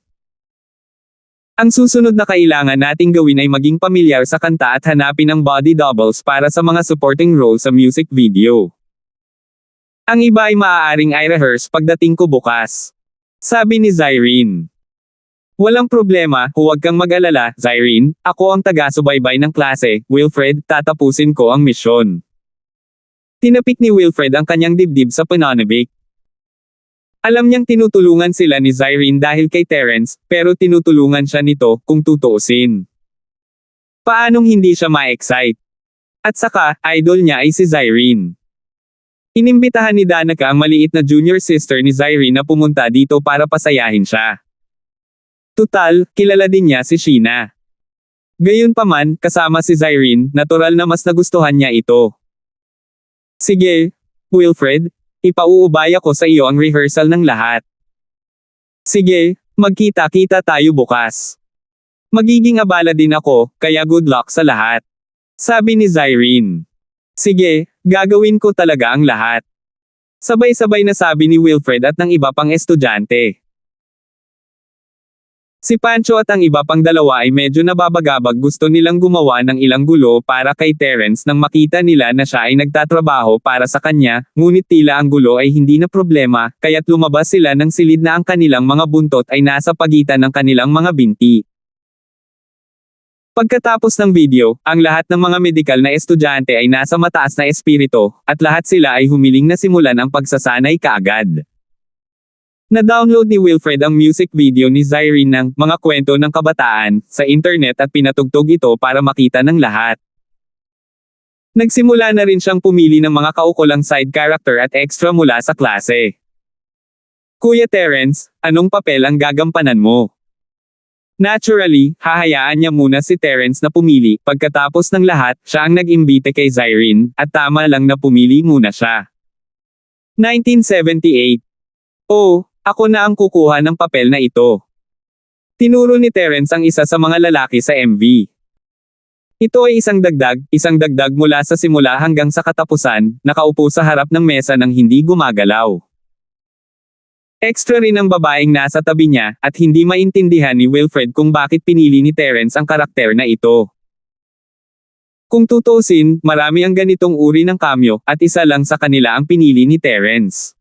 Ang susunod na kailangan nating gawin ay maging pamilyar sa kanta at hanapin ang body doubles para sa mga supporting role sa music video. Ang iba ay maaaring i-rehearse pagdating ko bukas. Sabi ni Zyrene. Walang problema, huwag kang mag-alala, Zyrene, ako ang taga-subaybay ng klase, Wilfred, tatapusin ko ang misyon. Tinapik ni Wilfred ang kanyang dibdib sa pananabik. Alam niyang tinutulungan sila ni Zyrene dahil kay Terence, pero tinutulungan siya nito, kung tutuusin. Paanong hindi siya ma-excite? At saka, idol niya ay si Zyrene. Inimbitahan ni Danica ang maliit na junior sister ni Zyrene na pumunta dito para pasayahin siya. Tutal, kilala din niya si Sheena. Gayunpaman, kasama si Zyrene, natural na mas nagustuhan niya ito. Sige, Wilfred, ipauubay ako sa iyo ang rehearsal ng lahat. Sige, magkita-kita tayo bukas. Magiging abala din ako, kaya good luck sa lahat. Sabi ni Zyrene. Sige, gagawin ko talaga ang lahat. Sabay-sabay na sabi ni Wilfred at ng iba pang estudyante. Si Pancho at ang iba pang dalawa ay medyo nababagabag, gusto nilang gumawa ng ilang gulo para kay Terence nang makita nila na siya ay nagtatrabaho para sa kanya, ngunit tila ang gulo ay hindi na problema, kaya't lumabas sila ng silid na ang kanilang mga buntot ay nasa pagitan ng kanilang mga binti. Pagkatapos ng video, ang lahat ng mga medikal na estudyante ay nasa mataas na espiritu, at lahat sila ay humiling na simulan ang pagsasanay kaagad. Na-download ni Wilfred ang music video ni Zyrene ng Mga Kwento ng Kabataan sa internet at pinatugtog ito para makita ng lahat. Nagsimula na rin siyang pumili ng mga kaukulang side character at extra mula sa klase. Kuya Terence, anong papel ang gagampanan mo? Naturally, hahayaan niya muna si Terence na pumili, pagkatapos ng lahat, siya ang nag-imbite kay Zyrene, at tama lang na pumili muna siya. 1978. Oh, ako na ang kukuha ng papel na ito. Tinuro ni Terence ang isa sa mga lalaki sa MV. Ito ay isang dagdag mula sa simula hanggang sa katapusan, nakaupo sa harap ng mesa nang hindi gumagalaw. Extra rin ang babaeng nasa tabi niya, at hindi maintindihan ni Wilfred kung bakit pinili ni Terence ang karakter na ito. Kung tutuusin, marami ang ganitong uri ng cameo, at isa lang sa kanila ang pinili ni Terence.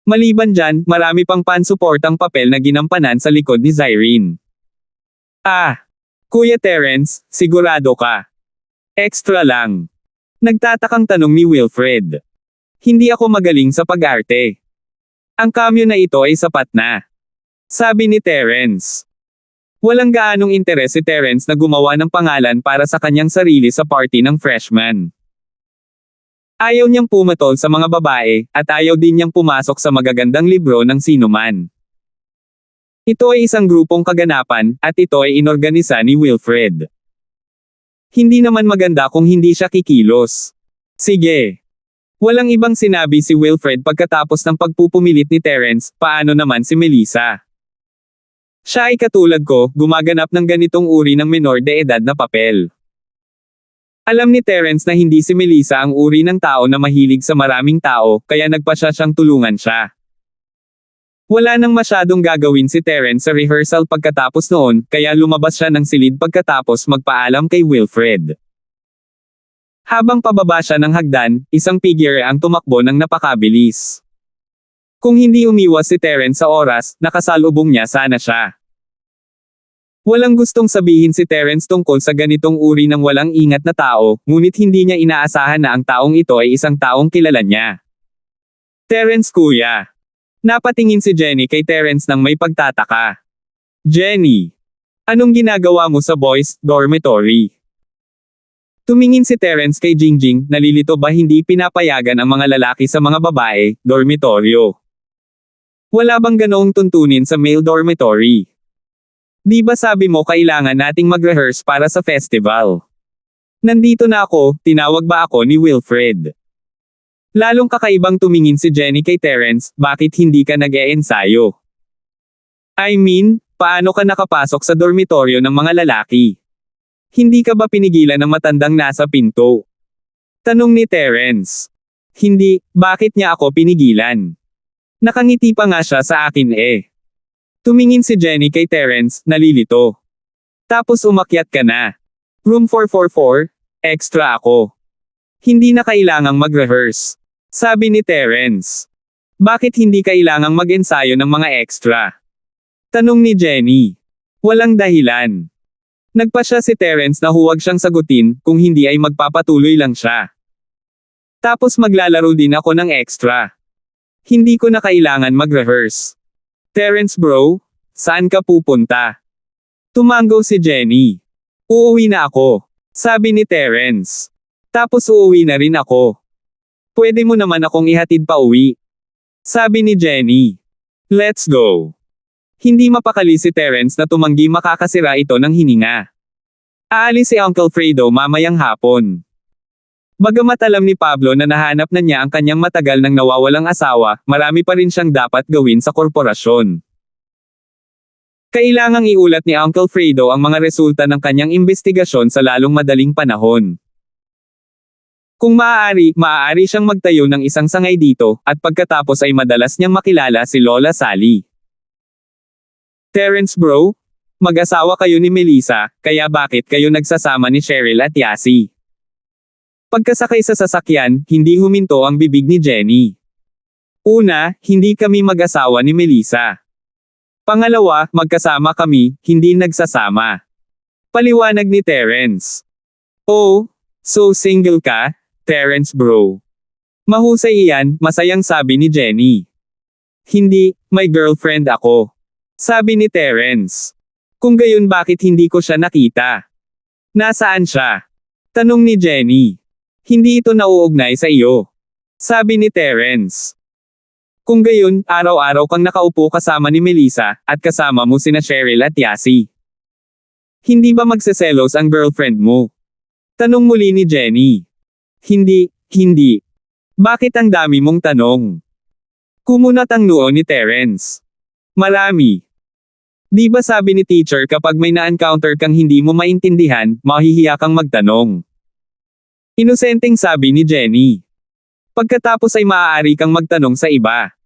Maliban dyan, marami pang pansuportang papel na ginampanan sa likod ni Zyrene. Kuya Terence, sigurado ka? Extra lang. Nagtatakang tanong ni Wilfred. Hindi ako magaling sa pag-arte. Ang cameo na ito ay sapat na. Sabi ni Terence. Walang gaanong interes si Terence na gumawa ng pangalan para sa kanyang sarili sa party ng freshman. Ayaw niyang pumatol sa mga babae, at ayaw din niyang pumasok sa magagandang libro ng sinuman. Ito ay isang grupong kaganapan, at ito ay inorganisa ni Wilfred. Hindi naman maganda kung hindi siya kikilos. Sige. Walang ibang sinabi si Wilfred pagkatapos ng pagpupumilit ni Terence, paano naman si Melissa? Siya ay katulad ko, gumaganap ng ganitong uri ng menor de edad na papel. Alam ni Terence na hindi si Melissa ang uri ng tao na mahilig sa maraming tao, kaya nagpasya siyang tulungan siya. Wala nang masyadong gagawin si Terence sa rehearsal pagkatapos noon, kaya lumabas siya ng silid pagkatapos magpaalam kay Wilfred. Habang pababa siya ng hagdan, isang figure ang tumakbo ng napakabilis. Kung hindi umiwas si Terence sa oras, nakasalubong niya sana siya. Walang gustong sabihin si Terence tungkol sa ganitong uri ng walang ingat na tao, ngunit hindi niya inaasahan na ang taong ito ay isang taong kilala niya. Terence kuya. Napatingin si Jenny kay Terence nang may pagtataka. Jenny. Anong ginagawa mo sa boys' dormitory? Tumingin si Terence kay Jingjing, nalilito ba hindi pinapayagan ang mga lalaki sa mga babae, dormitoryo? Wala bang ganoong tuntunin sa male dormitory? Di ba sabi mo kailangan nating mag-rehearse para sa festival? Nandito na ako, tinawag ba ako ni Wilfred? Lalong kakaibang tumingin si Jenny kay Terence, bakit hindi ka nag-e-ensayo? I mean, paano ka nakapasok sa dormitoryo ng mga lalaki? Hindi ka ba pinigilan ng matandang nasa pinto? Tanong ni Terence. Hindi, bakit niya ako pinigilan? Nakangiti pa nga siya sa akin eh. Tumingin si Jenny kay Terence, nalilito. Tapos umakyat ka na. Room 444, extra ako. Hindi na kailangang mag-rehearse. Sabi ni Terence. Bakit hindi kailangang mag-ensayo ng mga extra? Tanong ni Jenny. Walang dahilan. Nagpasya si Terence na huwag siyang sagutin, kung hindi ay magpapatuloy lang siya. Tapos maglalaro din ako ng extra. Hindi ko na kailangan mag-rehearse. Terence bro, saan ka pupunta? Tumango si Jenny. Uuwi na ako. Sabi ni Terence. Tapos uuwi na rin ako. Pwede mo naman akong ihatid pa uwi. Sabi ni Jenny. Let's go. Hindi mapakali si Terence na tumanggi makakasira ito ng hininga. Aalis si Uncle Fredo mamayang hapon. Bagamat alam ni Pablo na nahanap na niya ang kanyang matagal nang nawawalang asawa, marami pa rin siyang dapat gawin sa korporasyon. Kailangang iulat ni Uncle Fredo ang mga resulta ng kanyang investigasyon sa lalong madaling panahon. Kung maaari siyang magtayo ng isang sangay dito, at pagkatapos ay madalas niyang makilala si Lola Sally. Terence bro, mag-asawa kayo ni Melissa, kaya bakit kayo nagsasama ni Cheryl at Yasi? Pagkasakay sa sasakyan, hindi huminto ang bibig ni Jenny. Una, hindi kami mag-asawa ni Melissa. Pangalawa, magkasama kami, hindi nagsasama. Paliwanag ni Terence. Oh, so single ka, Terence bro? Mahusay iyan, masayang sabi ni Jenny. Hindi, may girlfriend ako. Sabi ni Terence. Kung gayon bakit hindi ko siya nakita? Nasaan siya? Tanong ni Jenny. Hindi ito nauugnay sa iyo. Sabi ni Terence. Kung gayon, araw-araw kang nakaupo kasama ni Melissa, at kasama mo sina Cheryl at Yasi. Hindi ba magseselos ang girlfriend mo? Tanong muli ni Jenny. Hindi. Bakit ang dami mong tanong? Kumunat ang noo ni Terence. Marami. Di ba sabi ni teacher kapag may na-encounter kang hindi mo maintindihan, mahihiya kang magtanong. Inosenteng sabi ni Jenny. Pagkatapos ay maaari kang magtanong sa iba.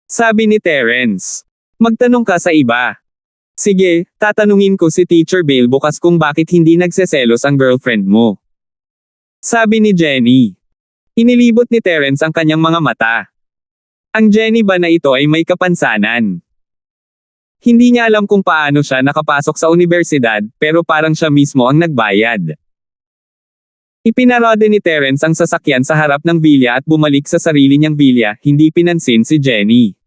Sabi ni Terence. Magtanong ka sa iba. Sige, tatanungin ko si Teacher Bale bukas kung bakit hindi nagseselos ang girlfriend mo. Sabi ni Jenny. Inilibot ni Terence ang kanyang mga mata. Ang Jenny ba na ito ay may kapansanan? Hindi niya alam kung paano siya nakapasok sa universidad, pero parang siya mismo ang nagbayad. Ipinarode ni Terence ang sasakyan sa harap ng villa at bumalik sa sarili niyang villa, hindi pinansin si Jenny.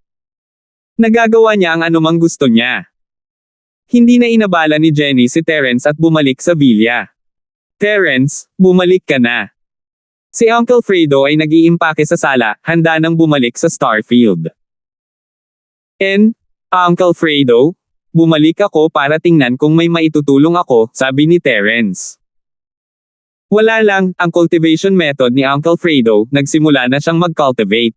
Nagagawa niya ang anumang gusto niya. Hindi na inabala ni Jenny si Terence at bumalik sa villa. Terence, bumalik ka na. Si Uncle Fredo ay nag-iimpake sa sala, handa nang bumalik sa Starfield. Uncle Fredo? Bumalik ako para tingnan kung may maitutulong ako, sabi ni Terence. Wala lang, ang cultivation method ni Uncle Fredo, nagsimula na siyang mag-cultivate.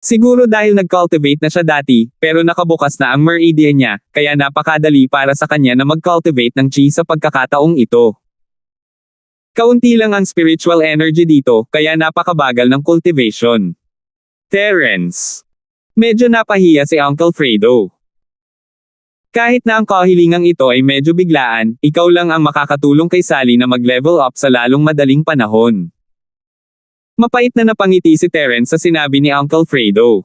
Siguro dahil nag-cultivate na siya dati, pero nakabukas na ang meridian niya, kaya napakadali para sa kanya na mag-cultivate ng chi sa pagkakataong ito. Kaunti lang ang spiritual energy dito, kaya napakabagal ng cultivation. Terence. Medyo napahiya si Uncle Fredo. Kahit na ang kahilingang ito ay medyo biglaan, ikaw lang ang makakatulong kay Sally na mag-level up sa lalong madaling panahon. Mapait na napangiti si Terence sa sinabi ni Uncle Fredo.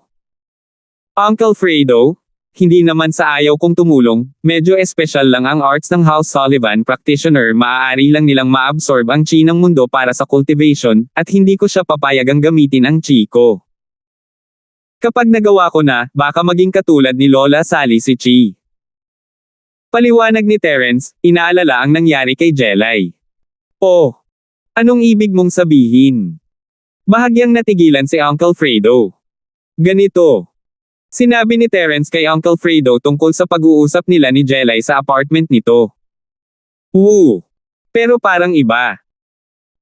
Uncle Fredo? Hindi naman sa ayaw kong tumulong, medyo espesyal lang ang arts ng House Sullivan practitioner, maaari lang nilang ma-absorb ang chi ng mundo para sa cultivation, at hindi ko siya papayagang gamitin ang chi ko. Kapag nagawa ko na, baka maging katulad ni Lola Sally si Chi. Paliwanag ni Terence, inaalala ang nangyari kay Jelay. Oh, anong ibig mong sabihin? Bahagyang natigilan si Uncle Fredo. Ganito. Sinabi ni Terence kay Uncle Fredo tungkol sa pag-uusap nila ni Jelay sa apartment nito. Woo! Pero parang iba.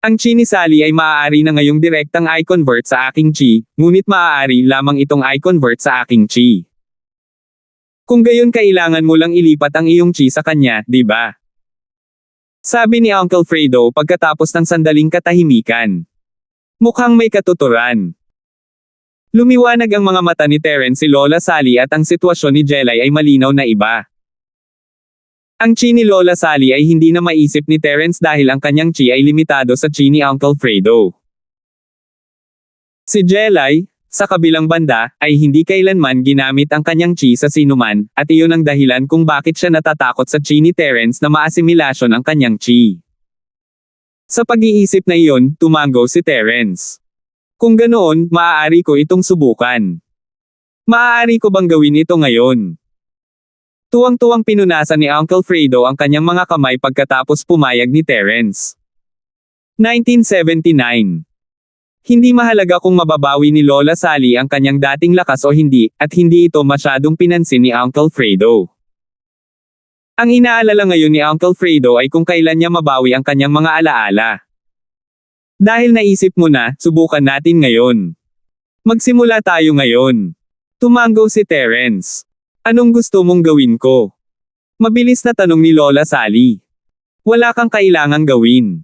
Ang chi ni Sally ay maaari na ngayong direktang i-convert sa aking chi, ngunit maaari lamang itong i-convert sa aking chi. Kung gayon kailangan mo lang ilipat ang iyong chi sa kanya, di ba? Sabi ni Uncle Fredo pagkatapos ng sandaling katahimikan. Mukhang may katuturan. Lumiwanag ang mga mata ni Terence, si Lola Sally at ang sitwasyon ni Jelay ay malinaw na iba. Ang chi ni Lola Sally ay hindi na maisip ni Terence dahil ang kanyang chi ay limitado sa chi ni Uncle Fredo. Si Jelay, sa kabilang banda, ay hindi kailanman ginamit ang kanyang chi sa sinuman, at iyon ang dahilan kung bakit siya natatakot sa chi ni Terence na maasimilasyon ang kanyang chi. Sa pag-iisip na iyon, tumango si Terence. Kung ganoon, maaari ko itong subukan. Maaari ko bang gawin ito ngayon? Tuwang-tuwang pinunasan ni Uncle Fredo ang kanyang mga kamay pagkatapos pumayag ni Terence. 1979. Hindi mahalaga kung mababawi ni Lola Sally ang kanyang dating lakas o hindi, at hindi ito masyadong pinansin ni Uncle Fredo. Ang inaalala ngayon ni Uncle Fredo ay kung kailan niya mabawi ang kanyang mga alaala. Dahil naisip mo na, subukan natin ngayon. Magsimula tayo ngayon. Tumango si Terence. Anong gusto mong gawin ko? Mabilis na tanong ni Lola Sally. Wala kang kailangang gawin.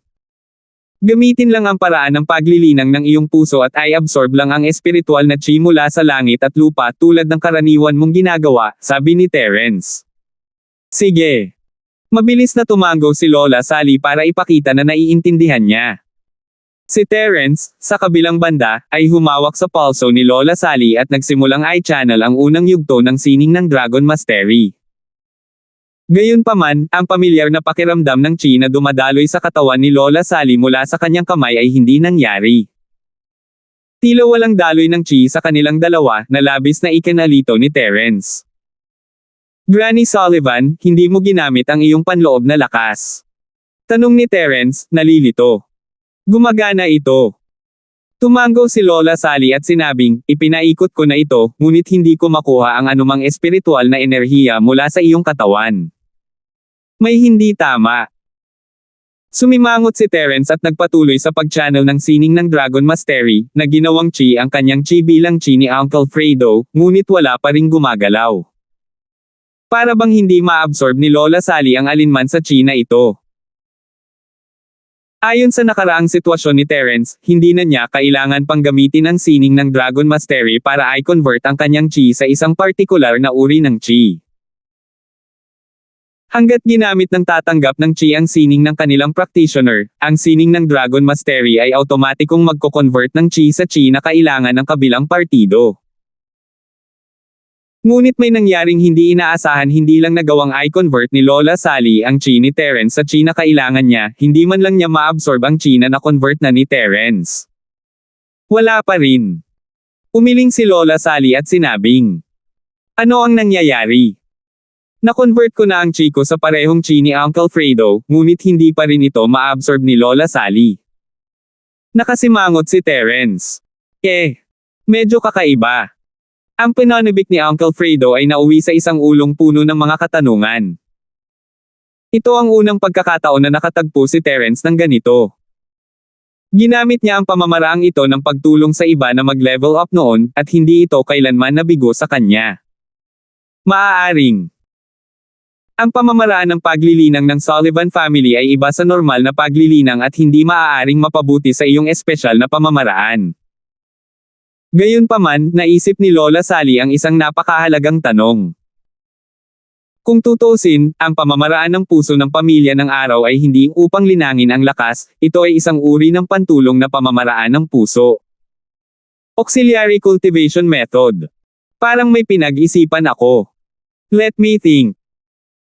Gamitin lang ang paraan ng paglilinang ng iyong puso at i-absorb lang ang espiritual na chi mula sa langit at lupa tulad ng karaniwan mong ginagawa, sabi ni Terence. Sige. Mabilis na tumango si Lola Sally para ipakita na naiintindihan niya. Si Terence, sa kabilang banda, ay humawak sa pulso ni Lola Sally at nagsimulang i-channel ang unang yugto ng sining ng Dragon Mastery. Gayunpaman, ang pamilyar na pakiramdam ng chi na dumadaloy sa katawan ni Lola Sally mula sa kanyang kamay ay hindi nangyari. Tila walang daloy ng chi sa kanilang dalawa, na labis na ikinalito ni Terence. Granny Sullivan, hindi mo ginamit ang iyong panloob na lakas. Tanong ni Terence, nalilito. Gumagana ito. Tumango si Lola Sally at sinabing, ipinaikot ko na ito, ngunit hindi ko makuha ang anumang espiritual na enerhiya mula sa iyong katawan. May hindi tama. Sumimangot si Terence at nagpatuloy sa pag-channel ng sining ng Dragon Mastery, na ginawang chi ang kanyang chi bilang chi ni Uncle Fredo, ngunit wala pa ring gumagalaw. Para bang hindi maabsorb ni Lola Sally ang alinman sa chi na ito. Ayon sa nakaraang sitwasyon ni Terence, hindi na niya kailangan pang gamitin ang sining ng Dragon Mastery para i-convert ang kanyang chi sa isang partikular na uri ng chi. Hanggat ginamit ng tatanggap ng chi ang sining ng kanilang practitioner, ang sining ng Dragon Mastery ay automatikong magko-convert ng chi sa chi na kailangan ng kabilang partido. Ngunit may nangyaring hindi inaasahan, hindi lang nagawang i-convert ni Lola Sally ang chi ni Terence sa chi na kailangan niya, hindi man lang niya ma-absorb ang chi na na-convert na ni Terence. Wala pa rin. Umiling si Lola Sally at sinabing, "Ano ang nangyayari? Na-convert ko na ang chi ko sa parehong chi ni Uncle Fredo, ngunit hindi pa rin ito ma-absorb ni Lola Sally." Nakasimangot si Terence. Medyo kakaiba. Ang pinanibik ni Uncle Fredo ay nauwi sa isang ulong puno ng mga katanungan. Ito ang unang pagkakataon na nakatagpo si Terence ng ganito. Ginamit niya ang pamamaraang ito ng pagtulong sa iba na mag-level up noon, at hindi ito kailanman nabigo sa kanya. Maaaring ang pamamaraan ng paglilinang ng Sullivan family ay iba sa normal na paglilinang at hindi maaaring mapabuti sa iyong espesyal na pamamaraan. Gayunpaman, naisip ni Lola Sally ang isang napakahalagang tanong. Kung tutuusin, ang pamamaraan ng puso ng pamilya ng araw ay hindi upang linangin ang lakas, ito ay isang uri ng pantulong na pamamaraan ng puso. Auxiliary cultivation method. Parang may pinag-isipan ako. Let me think.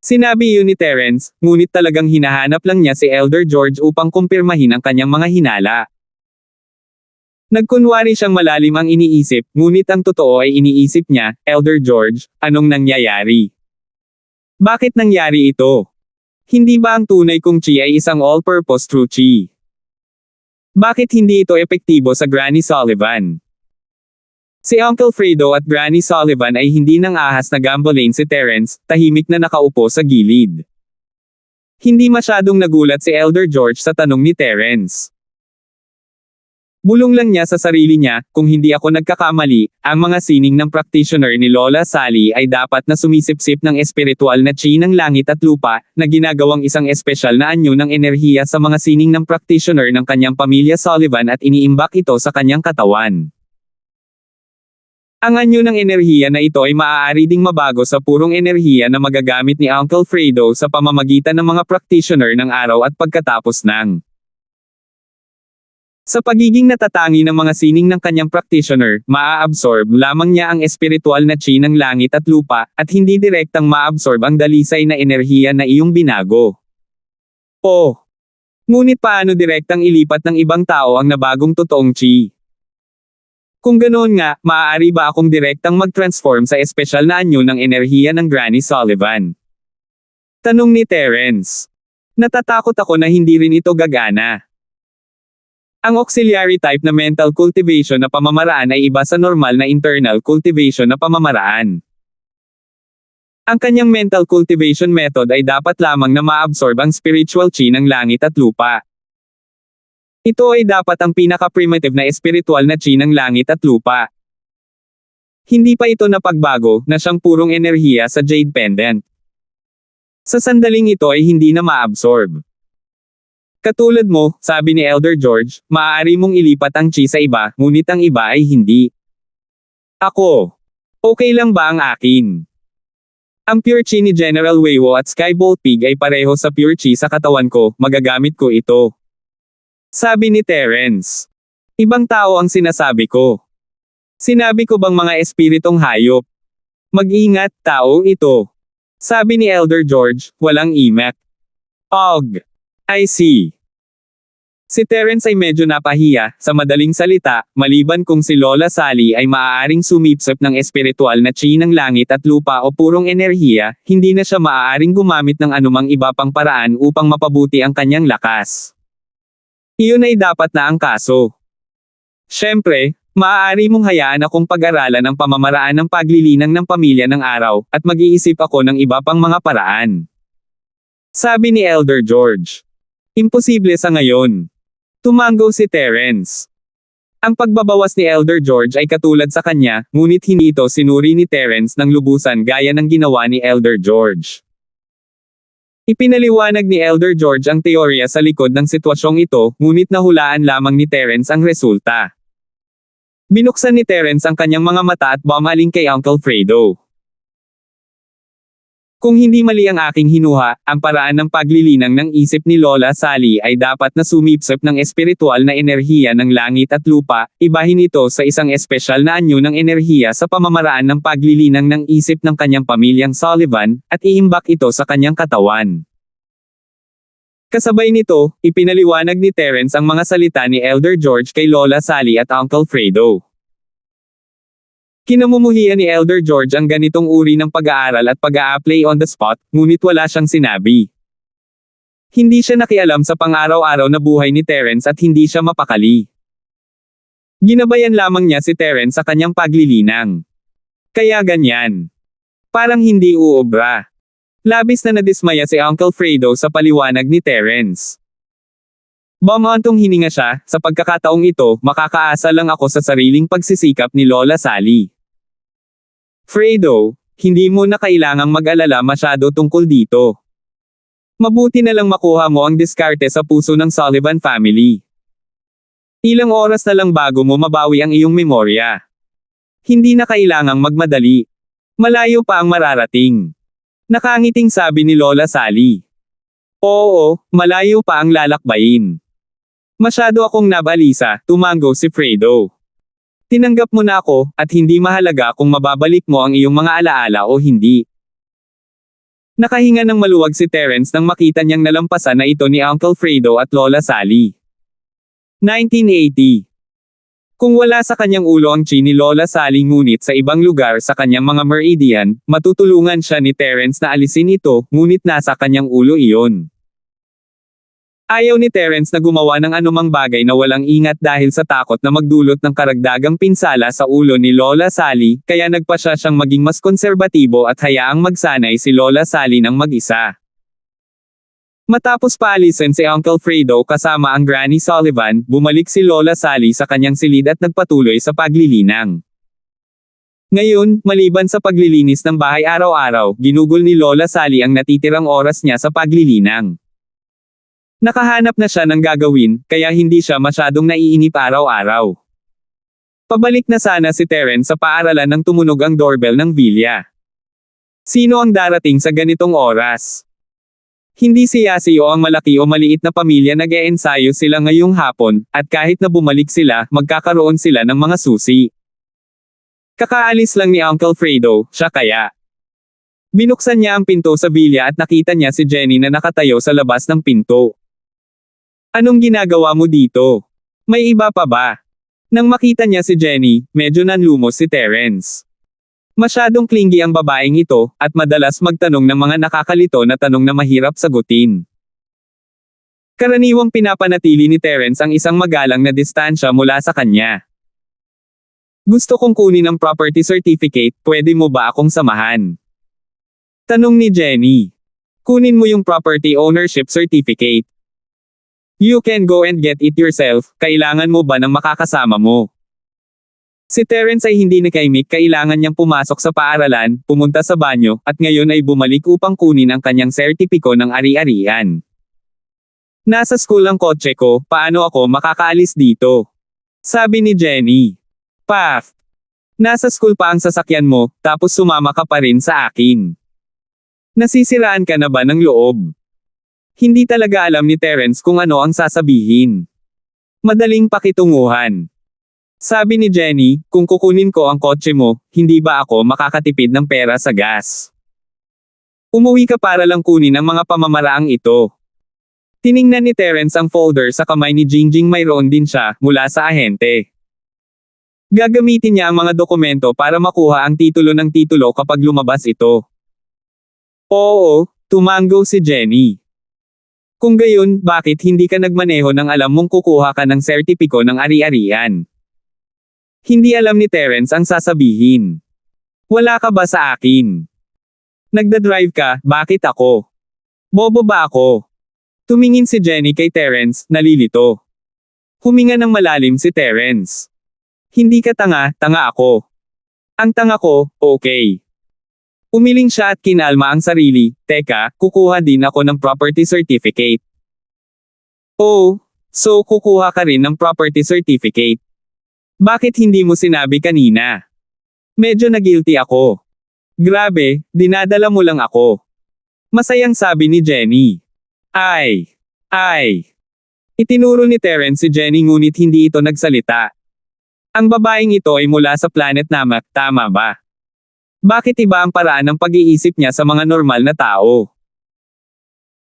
Sinabi yun ni Terence, ngunit talagang hinahanap lang niya si Elder George upang kumpirmahin ang kanyang mga hinala. Nagkunwari siyang malalim ang iniisip, ngunit ang totoo ay iniisip niya, "Elder George, anong nangyayari? Bakit nangyari ito? Hindi ba ang tunay kong chi ay isang all-purpose true chi? Bakit hindi ito epektibo sa Granny Sullivan?" Si Uncle Fredo at Granny Sullivan ay hindi nang ahas na gambolain si Terence, tahimik na nakaupo sa gilid. Hindi masyadong nagulat si Elder George sa tanong ni Terence. Bulong lang niya sa sarili niya, kung hindi ako nagkakamali, ang mga sining ng practitioner ni Lola Sally ay dapat na sumisipsip ng espiritual na chi ng langit at lupa, na ginagawang isang espesyal na anyo ng enerhiya sa mga sining ng practitioner ng kanyang pamilya Sullivan at iniimbak ito sa kanyang katawan. Ang anyo ng enerhiya na ito ay maaari ding mabago sa purong enerhiya na magagamit ni Uncle Fredo sa pamamagitan ng mga practitioner ng araw at pagkatapos ng sa pagiging natatangi ng mga sining ng kanyang practitioner, maa-absorb lamang niya ang espiritual na chi ng langit at lupa, at hindi direktang ma-absorb ang dalisay na enerhiya na iyong binago. Ngunit paano direktang ilipat ng ibang tao ang nabagong totoong chi? Kung ganoon nga, maaari ba akong direktang mag-transform sa espesyal na anyo ng enerhiya ng Granny Sullivan? Tanong ni Terence. Natatakot ako na hindi rin ito gagana. Ang auxiliary type na mental cultivation na pamamaraan ay iba sa normal na internal cultivation na pamamaraan. Ang kanyang mental cultivation method ay dapat lamang na ma-absorb ang spiritual chi ng langit at lupa. Ito ay dapat ang pinaka-primitive na espiritual na chi ng langit at lupa. Hindi pa ito napagbago, na siyang purong enerhiya sa Jade Pendant. Sa sandaling ito ay hindi na ma-absorb. Katulad mo, sabi ni Elder George, maaari mong ilipat ang chi sa iba, ngunit ang iba ay hindi. Ako. Okay lang ba ang akin? Ang pure chi ni General Weiwo at Skybolt Pig ay pareho sa pure chi sa katawan ko, magagamit ko ito. Sabi ni Terence. Ibang tao ang sinasabi ko. Sinabi ko bang mga espiritong hayop? Mag-ingat, tao ito. Sabi ni Elder George, walang imek. I see. Si Terence ay medyo napahiya, sa madaling salita, maliban kung si Lola Sally ay maaaring sumipsip ng espiritual na chi ng langit at lupa o purong enerhiya, hindi na siya maaaring gumamit ng anumang iba pang paraan upang mapabuti ang kanyang lakas. Iyon ay dapat na ang kaso. Siyempre, maaari mong hayaan akong pag-aralan ang pamamaraan ng paglilinang ng pamilya ng araw, at mag-iisip ako ng iba pang mga paraan. Sabi ni Elder George. Imposible sa ngayon. Tumango si Terence. Ang pagbabawas ni Elder George ay katulad sa kanya, ngunit hindi ito sinuri ni Terence ng lubusan gaya ng ginawa ni Elder George. Ipinaliwanag ni Elder George ang teorya sa likod ng sitwasyong ito, ngunit nahulaan lamang ni Terence ang resulta. Binuksan ni Terence ang kanyang mga mata at bumaling kay Uncle Fredo. Kung hindi mali ang aking hinuha, ang paraan ng paglilinang ng isip ni Lola Sally ay dapat na sumipsip ng espiritual na enerhiya ng langit at lupa, ibahin ito sa isang espesyal na anyo ng enerhiya sa pamamaraan ng paglilinang ng isip ng kanyang pamilyang Sullivan, at iimbak ito sa kanyang katawan. Kasabay nito, ipinaliwanag ni Terence ang mga salita ni Elder George kay Lola Sally at Uncle Fredo. Kinamumuhian ni Elder George ang ganitong uri ng pag-aaral at pag-a-apply on the spot, ngunit wala siyang sinabi. Hindi siya nakialam sa pang-araw-araw na buhay ni Terence at hindi siya mapakali. Ginabayan lamang niya si Terence sa kanyang paglilinang. Kaya ganyan. Parang hindi uobra. Labis na nadismaya si Uncle Fredo sa paliwanag ni Terence. Bumantong hininga siya, sa pagkakataong ito, makakaasa lang ako sa sariling pagsisikap ni Lola Sally. Fredo, hindi mo na kailangang mag-alala masyado tungkol dito. Mabuti na lang makuha mo ang diskarte sa puso ng Sullivan family. Ilang oras na lang bago mo mabawi ang iyong memorya. Hindi na kailangang magmadali. Malayo pa ang mararating. Nakangiting sabi ni Lola Sally. Oo, malayo pa ang lalakbayin. Masyado akong nabalisa, tumango si Fredo. Tinanggap mo na ako, at hindi mahalaga kung mababalik mo ang iyong mga alaala o hindi. Nakahinga ng maluwag si Terence nang makita niyang nalampasan na ito ni Uncle Fredo at Lola Sally. 1980. Kung wala sa kanyang ulo ang chi ni Lola Sally ngunit sa ibang lugar sa kanyang mga meridian, matutulungan siya ni Terence na alisin ito, ngunit nasa kanyang ulo iyon. Ayaw ni Terence na gumawa ng anumang bagay na walang ingat dahil sa takot na magdulot ng karagdagang pinsala sa ulo ni Lola Sally, kaya nagpasya siyang maging mas konserbatibo at hayaang magsanay si Lola Sally ng mag-isa. Matapos paalisin si Uncle Fredo kasama ang Granny Sullivan, bumalik si Lola Sally sa kanyang silid at nagpatuloy sa paglilinang. Ngayon, maliban sa paglilinis ng bahay araw-araw, ginugol ni Lola Sally ang natitirang oras niya sa paglilinang. Nakahanap na siya ng gagawin, kaya hindi siya masyadong naiinip araw-araw. Pabalik na sana si Terence sa paaralan nang tumunog ang doorbell ng villa. Sino ang darating sa ganitong oras? Hindi si Yasi o ang malaki o maliit na pamilya nag-e-ensayo sila ngayong hapon, at kahit na bumalik sila, magkakaroon sila ng mga susi. Kakaalis lang ni Uncle Fredo, siya kaya. Binuksan niya ang pinto sa villa at nakita niya si Jenny na nakatayo sa labas ng pinto. Anong ginagawa mo dito? May iba pa ba? Nang makita niya si Jenny, medyo nanlumos si Terence. Masyadong clingy ang babaeng ito, at madalas magtanong ng mga nakakalito na tanong na mahirap sagutin. Karaniwang pinapanatili ni Terence ang isang magalang na distansya mula sa kanya. Gusto kong kunin ang property certificate, pwede mo ba akong samahan? Tanong ni Jenny. Kunin mo yung property ownership certificate. You can go and get it yourself, kailangan mo ba ng makakasama mo? Si Terence ay hindi nakaimik, kailangan niyang pumasok sa paaralan, pumunta sa banyo, at ngayon ay bumalik upang kunin ang kanyang sertipiko ng ari-arian. Nasa school ang kotse ko, paano ako makakaalis dito? Sabi ni Jenny. Paf! Nasa school pa ang sasakyan mo, tapos sumama ka pa rin sa akin. Nasisiraan ka na ba ng loob? Hindi talaga alam ni Terence kung ano ang sasabihin. Madaling pakitunguhan. Sabi ni Jenny, kung kukunin ko ang kotse mo, hindi ba ako makakatipid ng pera sa gas? Umuwi ka para lang kunin ang mga pamamaraang ito. Tiningnan ni Terence ang folder sa kamay ni Jingjing, mayroon din siya, mula sa ahente. Gagamitin niya ang mga dokumento para makuha ang titulo ng titulo kapag lumabas ito. Oo, tumango si Jenny. Kung gayon, bakit hindi ka nagmaneho nang alam mong kukuha ka ng sertipiko ng ari-arian? Hindi alam ni Terence ang sasabihin. Wala ka ba sa akin? Nagdadrive ka, bakit ako? Bobo ba ako? Tumingin si Jenny kay Terence, nalilito. Huminga ng malalim si Terence. Hindi ka tanga, tanga ako. Ang tanga ko, okay. Umiling siya at kinalma ang sarili, teka, kukuha din ako ng property certificate. Oh, so kukuha ka rin ng property certificate. Bakit hindi mo sinabi kanina? Medyo na-guilty ako. Grabe, dinadala mo lang ako. Masayang sabi ni Jenny. Ay. Itinuro ni Terence si Jenny ngunit hindi ito nagsalita. Ang babaeng ito ay mula sa planet Namek, tama ba? Bakit iba ang paraan ng pag-iisip niya sa mga normal na tao?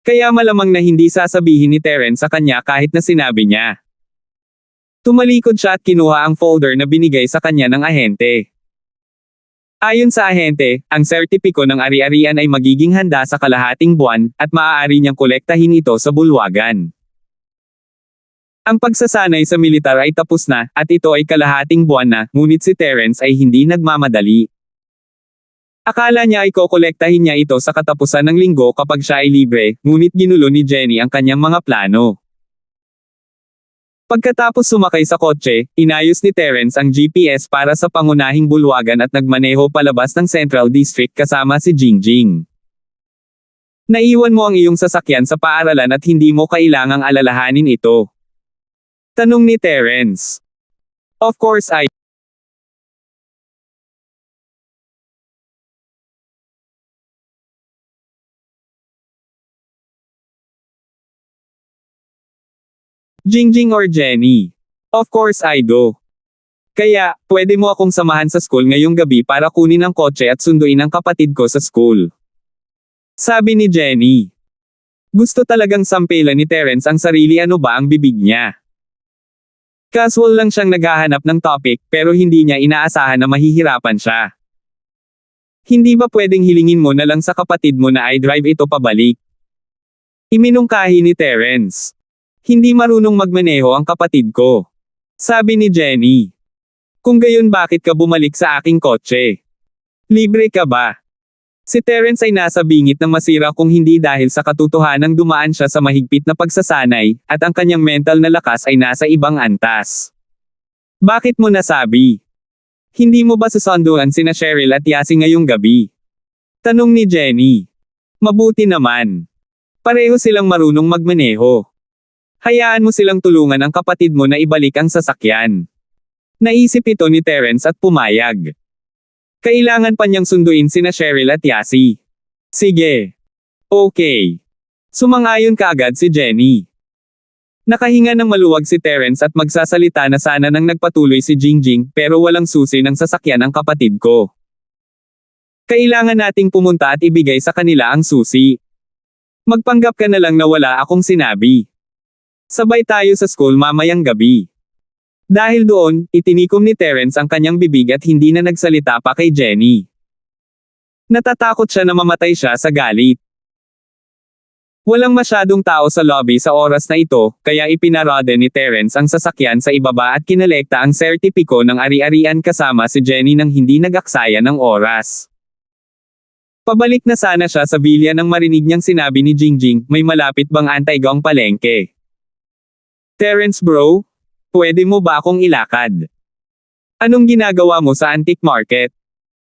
Kaya malamang na hindi sasabihin ni Terence sa kanya kahit na sinabi niya. Tumalikod siya at kinuha ang folder na binigay sa kanya ng ahente. Ayon sa ahente, ang sertipiko ng ari-arian ay magiging handa sa kalahating buwan, at maaari niyang kolektahin ito sa bulwagan. Ang pagsasanay sa militar ay tapos na, at ito ay kalahating buwan na, ngunit si Terence ay hindi nagmamadali. Akala niya ay kokolektahin niya ito sa katapusan ng linggo kapag siya ay libre, ngunit ginulo ni Jenny ang kanyang mga plano. Pagkatapos sumakay sa kotse, inayos ni Terence ang GPS para sa pangunahing bulwagan at nagmaneho palabas ng Central District kasama si Jingjing. Naiwan mo ang iyong sasakyan sa paaralan at hindi mo kailangang alalahanin ito. Tanong ni Terence. Of course I. Jingjing or Jenny? Of course I do. Kaya, pwede mo akong samahan sa school ngayong gabi para kunin ang kotse at sunduin ang kapatid ko sa school. Sabi ni Jenny. Gusto talagang sampelan ni Terence ang sarili, ano ba ang bibig niya? Casual lang siyang naghahanap ng topic pero hindi niya inaasahan na mahihirapan siya. Hindi ba pwedeng hilingin mo na lang sa kapatid mo na i-drive ito pabalik? Iminungkahi ni Terence. Hindi marunong magmaneho ang kapatid ko. Sabi ni Jenny. Kung gayon bakit ka bumalik sa aking kotse? Libre ka ba? Si Terence ay nasa bingit ng masira kung hindi dahil sa katotohanang dumaan siya sa mahigpit na pagsasanay, at ang kanyang mental na lakas ay nasa ibang antas. Bakit mo nasabi? Hindi mo ba susunduan sina Cheryl at Yasi ngayong gabi? Tanong ni Jenny. Mabuti naman. Pareho silang marunong magmaneho. Hayaan mo silang tulungan ang kapatid mo na ibalik ang sasakyan. Naisip ito ni Terence at pumayag. Kailangan pa niyang sunduin sina Cheryl at Yasi. Sige. Okay. Sumang-ayon kaagad si Jenny. Nakahinga ng maluwag si Terence at magsasalita na sana nang nagpatuloy si Jingjing pero walang susi ng sasakyan ang kapatid ko. Kailangan nating pumunta at ibigay sa kanila ang susi. Magpanggap ka na lang na wala akong sinabi. Sabay tayo sa school mamayang gabi. Dahil doon, itinikom ni Terence ang kanyang bibig at hindi na nagsalita pa kay Jenny. Natatakot siya na mamatay siya sa galit. Walang masyadong tao sa lobby sa oras na ito, kaya ipinarada ni Terence ang sasakyan sa ibaba at kinolekta ang sertipiko ng ari-arian kasama si Jenny nang hindi nag-aksaya ng oras. Pabalik na sana siya sa villa nang marinig niyang sinabi ni Jingjing, may malapit bang anti-gang palengke? Terence bro? Pwede mo ba akong ilakad? Anong ginagawa mo sa antique market?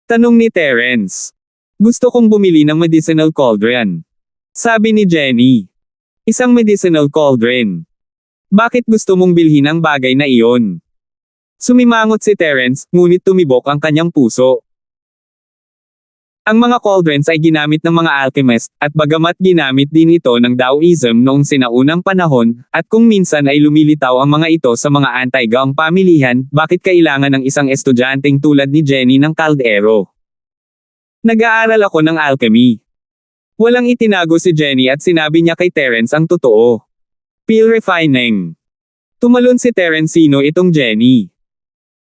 Tanong ni Terence. Gusto kong bumili ng medicinal cauldron. Sabi ni Jenny. Isang medicinal cauldron. Bakit gusto mong bilhin ang bagay na iyon? Sumimangot si Terence, ngunit tumibok ang kanyang puso. Ang mga cauldrons ay ginamit ng mga alchemist, at bagamat ginamit din ito ng Taoism noong sinaunang panahon, at kung minsan ay lumilitaw ang mga ito sa mga anti-gang pamilihan, bakit kailangan ng isang estudyanteng tulad ni Jenny ng kaldero? Nag-aaral ako ng alchemy. Walang itinago si Jenny at sinabi niya kay Terence ang totoo. Peel refining. Tumalon si Terence, sino itong Jenny?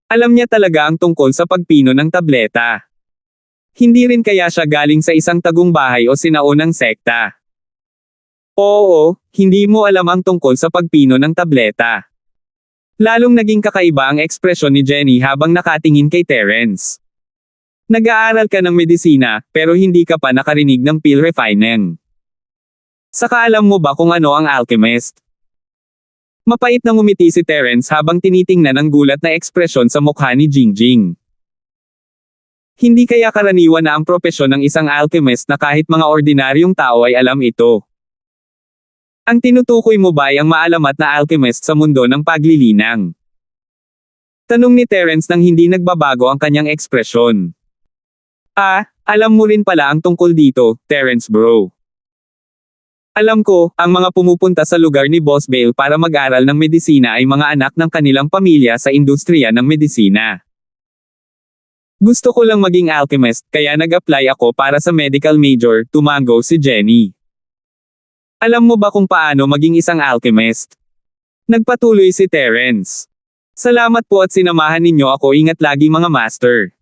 Alam niya talaga ang tungkol sa pagpino ng tableta. Hindi rin kaya siya galing sa isang tagumpay o sinaunang sekta? Oo, hindi mo alam ang tungkol sa pagpino ng tableta. Lalong naging kakaiba ang ekspresyon ni Jenny habang nakatingin kay Terence. Nag-aaral ka ng medisina, pero hindi ka pa nakarinig ng peel refining. Saka alam mo ba kung ano ang alchemist? Mapait na ngumiti si Terence habang tinitingnan ang gulat na ekspresyon sa mukha ni Jingjing. Hindi kaya karaniwan na ang propesyon ng isang alchemist na kahit mga ordinaryong tao ay alam ito. Ang tinutukoy mo ba ay ang maalamat na alchemist sa mundo ng paglilinang? Tanong ni Terence nang hindi nagbabago ang kanyang ekspresyon. Alam mo rin pala ang tungkol dito, Terence bro. Alam ko, ang mga pumupunta sa lugar ni Boss Bale para mag-aral ng medisina ay mga anak ng kanilang pamilya sa industriya ng medisina. Gusto ko lang maging alchemist, kaya nag-apply ako para sa medical major, tumango si Jenny. Alam mo ba kung paano maging isang alchemist? Nagpatuloy si Terence. Salamat po at sinamahan ninyo ako, ingat lagi mga master.